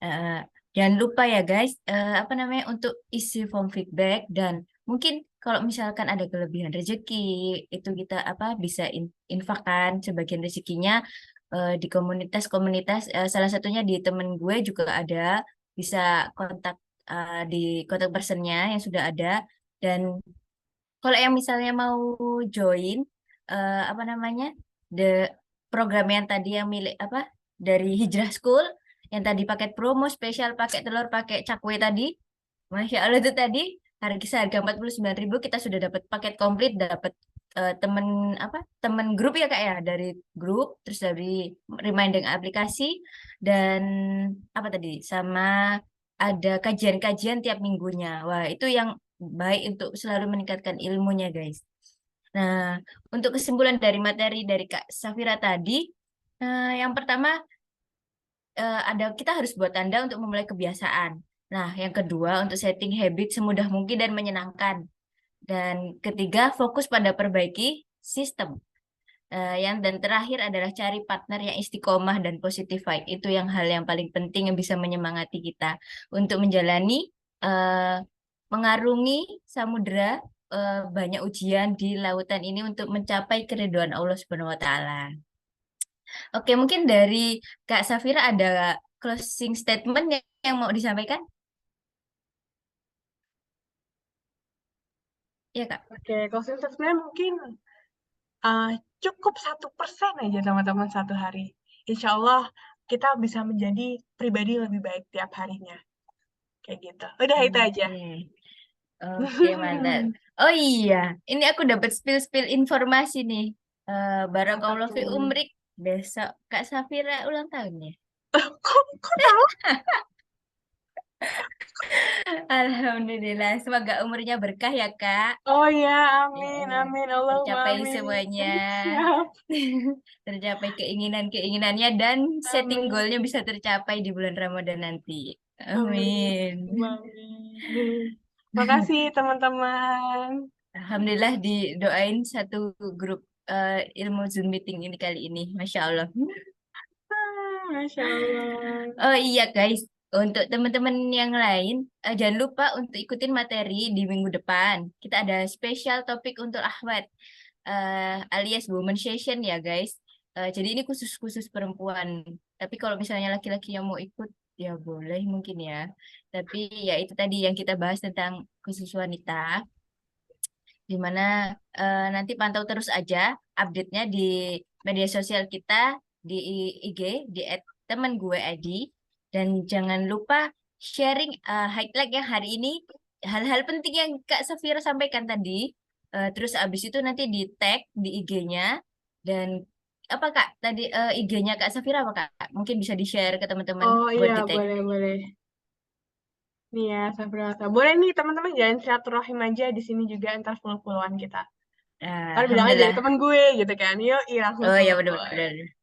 eh, jangan lupa ya guys, apa namanya, untuk isi form feedback dan mungkin kalau misalkan ada kelebihan rezeki itu kita bisa infakkan sebagian rezekinya di komunitas-komunitas, salah satunya di temen gue juga ada, bisa kontak di kontak personnya yang sudah ada. Dan kalau yang misalnya mau join apa namanya, the program yang tadi yang milik dari Hijrah School yang tadi paket promo spesial pakai telur pakai cakwe tadi, Masya Allah itu tadi seharga 49.000 kita sudah dapat paket komplit, dapat temen temen grup ya Kak ya, dari grup, terus dari reminding aplikasi, dan apa tadi, sama ada kajian-kajian tiap minggunya. Wah, itu yang baik untuk selalu meningkatkan ilmunya guys. Nah, untuk kesimpulan dari materi dari Kak Safira tadi, yang pertama kita harus buat tanda untuk memulai kebiasaan. Nah, yang kedua untuk setting habit semudah mungkin dan menyenangkan. Dan ketiga, fokus pada perbaiki sistem. Dan terakhir adalah cari partner yang istiqomah dan positif vibe. Itu yang hal yang paling penting yang bisa menyemangati kita untuk menjalani mengarungi samudera banyak ujian di lautan ini untuk mencapai keridhaan Allah Subhanahu wa taala. Oke, mungkin dari Kak Safira ada closing statement yang mau disampaikan? Iya, Kak. Oke, closing statement mungkin cukup 1% aja teman-teman satu hari. Insya Allah kita bisa menjadi pribadi lebih baik tiap harinya. Kayak gitu. Udah itu aja. Oke. Oke, mantap. Oh iya, ini aku dapat spill-spill informasi nih. Apa Barakallahu fi tuh? umrik. Besok Kak Safira ulang tahun ya. Kok tahu? Alhamdulillah, semoga umurnya berkah ya Kak. Oh ya, Ya amin, Allah, amin, Allahumma tercapai amin. semuanya, Siap, tercapai keinginan-keinginannya dan setting amin, goalnya bisa tercapai di bulan Ramadan nanti. amin, Amin. amin. Makasih teman-teman. Alhamdulillah didoain satu grup ilmu Zoom meeting ini kali ini, Masya Allah. Masya Allah. Oh iya guys, untuk teman-teman yang lain, jangan lupa untuk ikutin materi di minggu depan. Kita ada spesial topik untuk Ahwat, alias Women Session ya guys. Jadi ini khusus-khusus perempuan. Tapi kalau misalnya laki-laki yang mau ikut, ya boleh mungkin ya. Tapi ya itu tadi yang kita bahas tentang khusus wanita. Dimana nanti pantau terus aja update-nya di media sosial kita, di IG, di @temengueid. Dan jangan lupa sharing highlight yang hari ini, hal-hal penting yang Kak Safira sampaikan tadi. Terus abis itu nanti di tag di IG-nya. Dan apa Kak, tadi IG-nya Kak Safira apa Kak? Mungkin bisa di-share ke teman-teman Oh buat iya, di tag. boleh. Nih ya, Safrata. Boleh nih teman-teman jangan silaturahim aja di sini juga ntar follow-followan kita. Ntar bilang aja Alhamdulillah. teman gue gitu kan. Yuk, langsung Oh ya follow. benar-benar.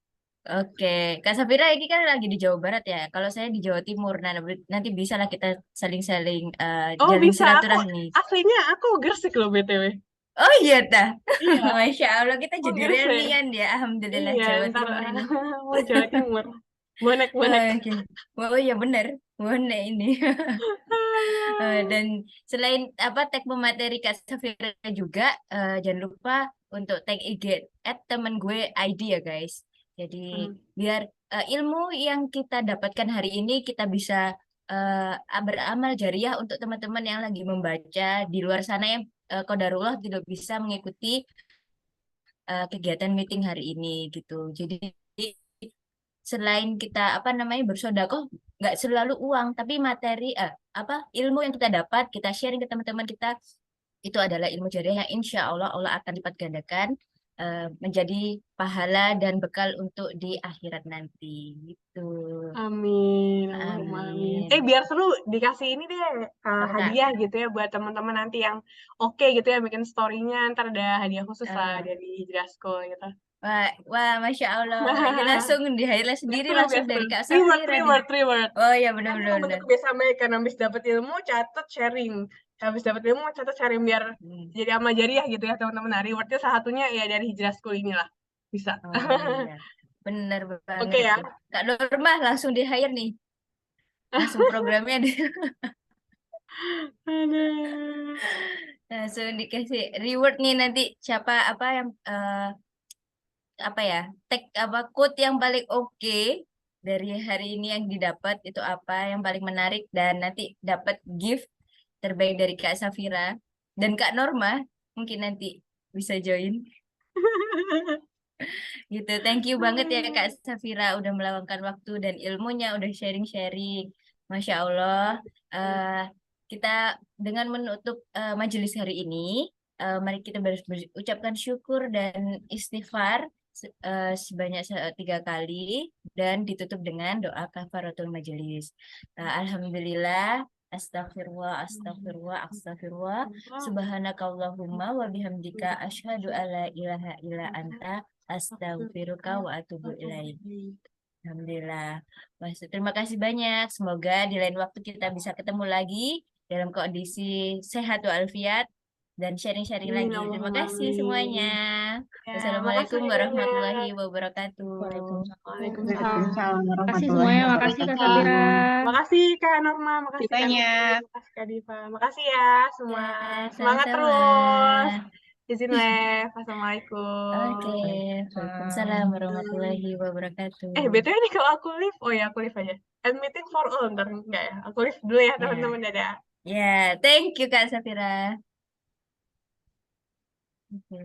Oke, Kak Safira ini kan lagi di Jawa Barat ya. Kalau saya di Jawa Timur, nah nanti bisa lah kita saling-saling Oh jalin bisa, silaturahmi. aslinya aku Gresik loh BTW. Oh iya dah, Iya, Masya Allah kita aku jadi Gresik. reunian ya. Alhamdulillah Iya, Jawa ntar Timur ini. mau Jawa Timur. Bonek-bonek. Oke, oh iya benar, benar ini. Dan selain apa tag pemateri Kak Safira juga, jangan lupa untuk tag IG @temen gue ID ya guys. Jadi biar ilmu yang kita dapatkan hari ini kita bisa beramal jariah untuk teman-teman yang lagi membaca di luar sana yang qadarullah tidak bisa mengikuti kegiatan meeting hari ini gitu. Jadi selain kita apa namanya bersodakoh, nggak selalu uang, tapi materi apa ilmu yang kita dapat kita sharing ke teman-teman kita itu adalah ilmu jariah yang insya Allah Allah akan lipat gandakan menjadi pahala dan bekal untuk di akhirat nanti gitu. Amin, Allahumma amin. Amin. Biar seru dikasih ini deh Apa, Kak? hadiah gitu ya buat teman-teman nanti yang oke gitu ya bikin story-nya ntar ada hadiah khusus lah dari Hijrah School gitu. Wah, Masya Allah. Ini langsung di highlight sendiri Biasa, langsung biasa. dari Kak Reward, Safira nih. reward. Oh iya Kan benar-benar. itu bentuk kebiasaan baik kan habis dapat ilmu catat sharing. Habis dapat ilmu catat sharing biar jadi amal jariah gitu ya teman-teman. Nah, rewardnya salah satunya ya dari Hijrah School inilah. Bisa. Oh iya. Benar banget Oke ya. itu. Kak Norma langsung di hire nih. Langsung programnya Aduh. langsung dikasih reward nih nanti siapa apa yang apa ya tag apa quote yang paling oke dari hari ini yang didapat itu apa yang paling menarik dan nanti dapat gift terbaik dari Kak Safira dan Kak Norma mungkin nanti bisa join gitu. Thank you banget ya Kak Safira udah meluangkan waktu dan ilmunya udah sharing-sharing. Masya Allah. Kita dengan menutup majelis hari ini, mari kita berucapkan syukur dan istighfar sebanyak 3 kali dan ditutup dengan doa kafaratul majelis. Alhamdulillah. Astagfirullah, astagfirullah, astagfirullah. Subhanakallahumma wa bihamdika asyhadu alla ilaha illa anta astaghfiruka wa atubu ilaik. Alhamdulillah. Mas, terima kasih banyak. Semoga di lain waktu kita bisa ketemu lagi dalam kondisi sehat walafiat dan sharing-sharing Amin, lagi. Terima Allahumma kasih amin. semuanya. Ya, Wassalamualaikum makasih warahmatullahi banyak. wabarakatuh. Waalaikumsalam. Waalaikumsalam Makasih warahmatullahi semuanya, makasih Kak wabarakatuh. Safira. Makasih Kak Norma, makasih Kak Ditanya. Nurul, makasih Kak Diva. Makasih ya semua. Ya, Semangat sama-sama. terus. Izin live. Assalamualaikum. Oke, Waalaikumsalam warahmatullahi wabarakatuh. BTW nih kalau aku live, oh ya aku live aja. And meeting for all, ntar enggak ya. Aku live dulu ya teman-teman, dadah. Ya, thank you Kak Safira. Oke.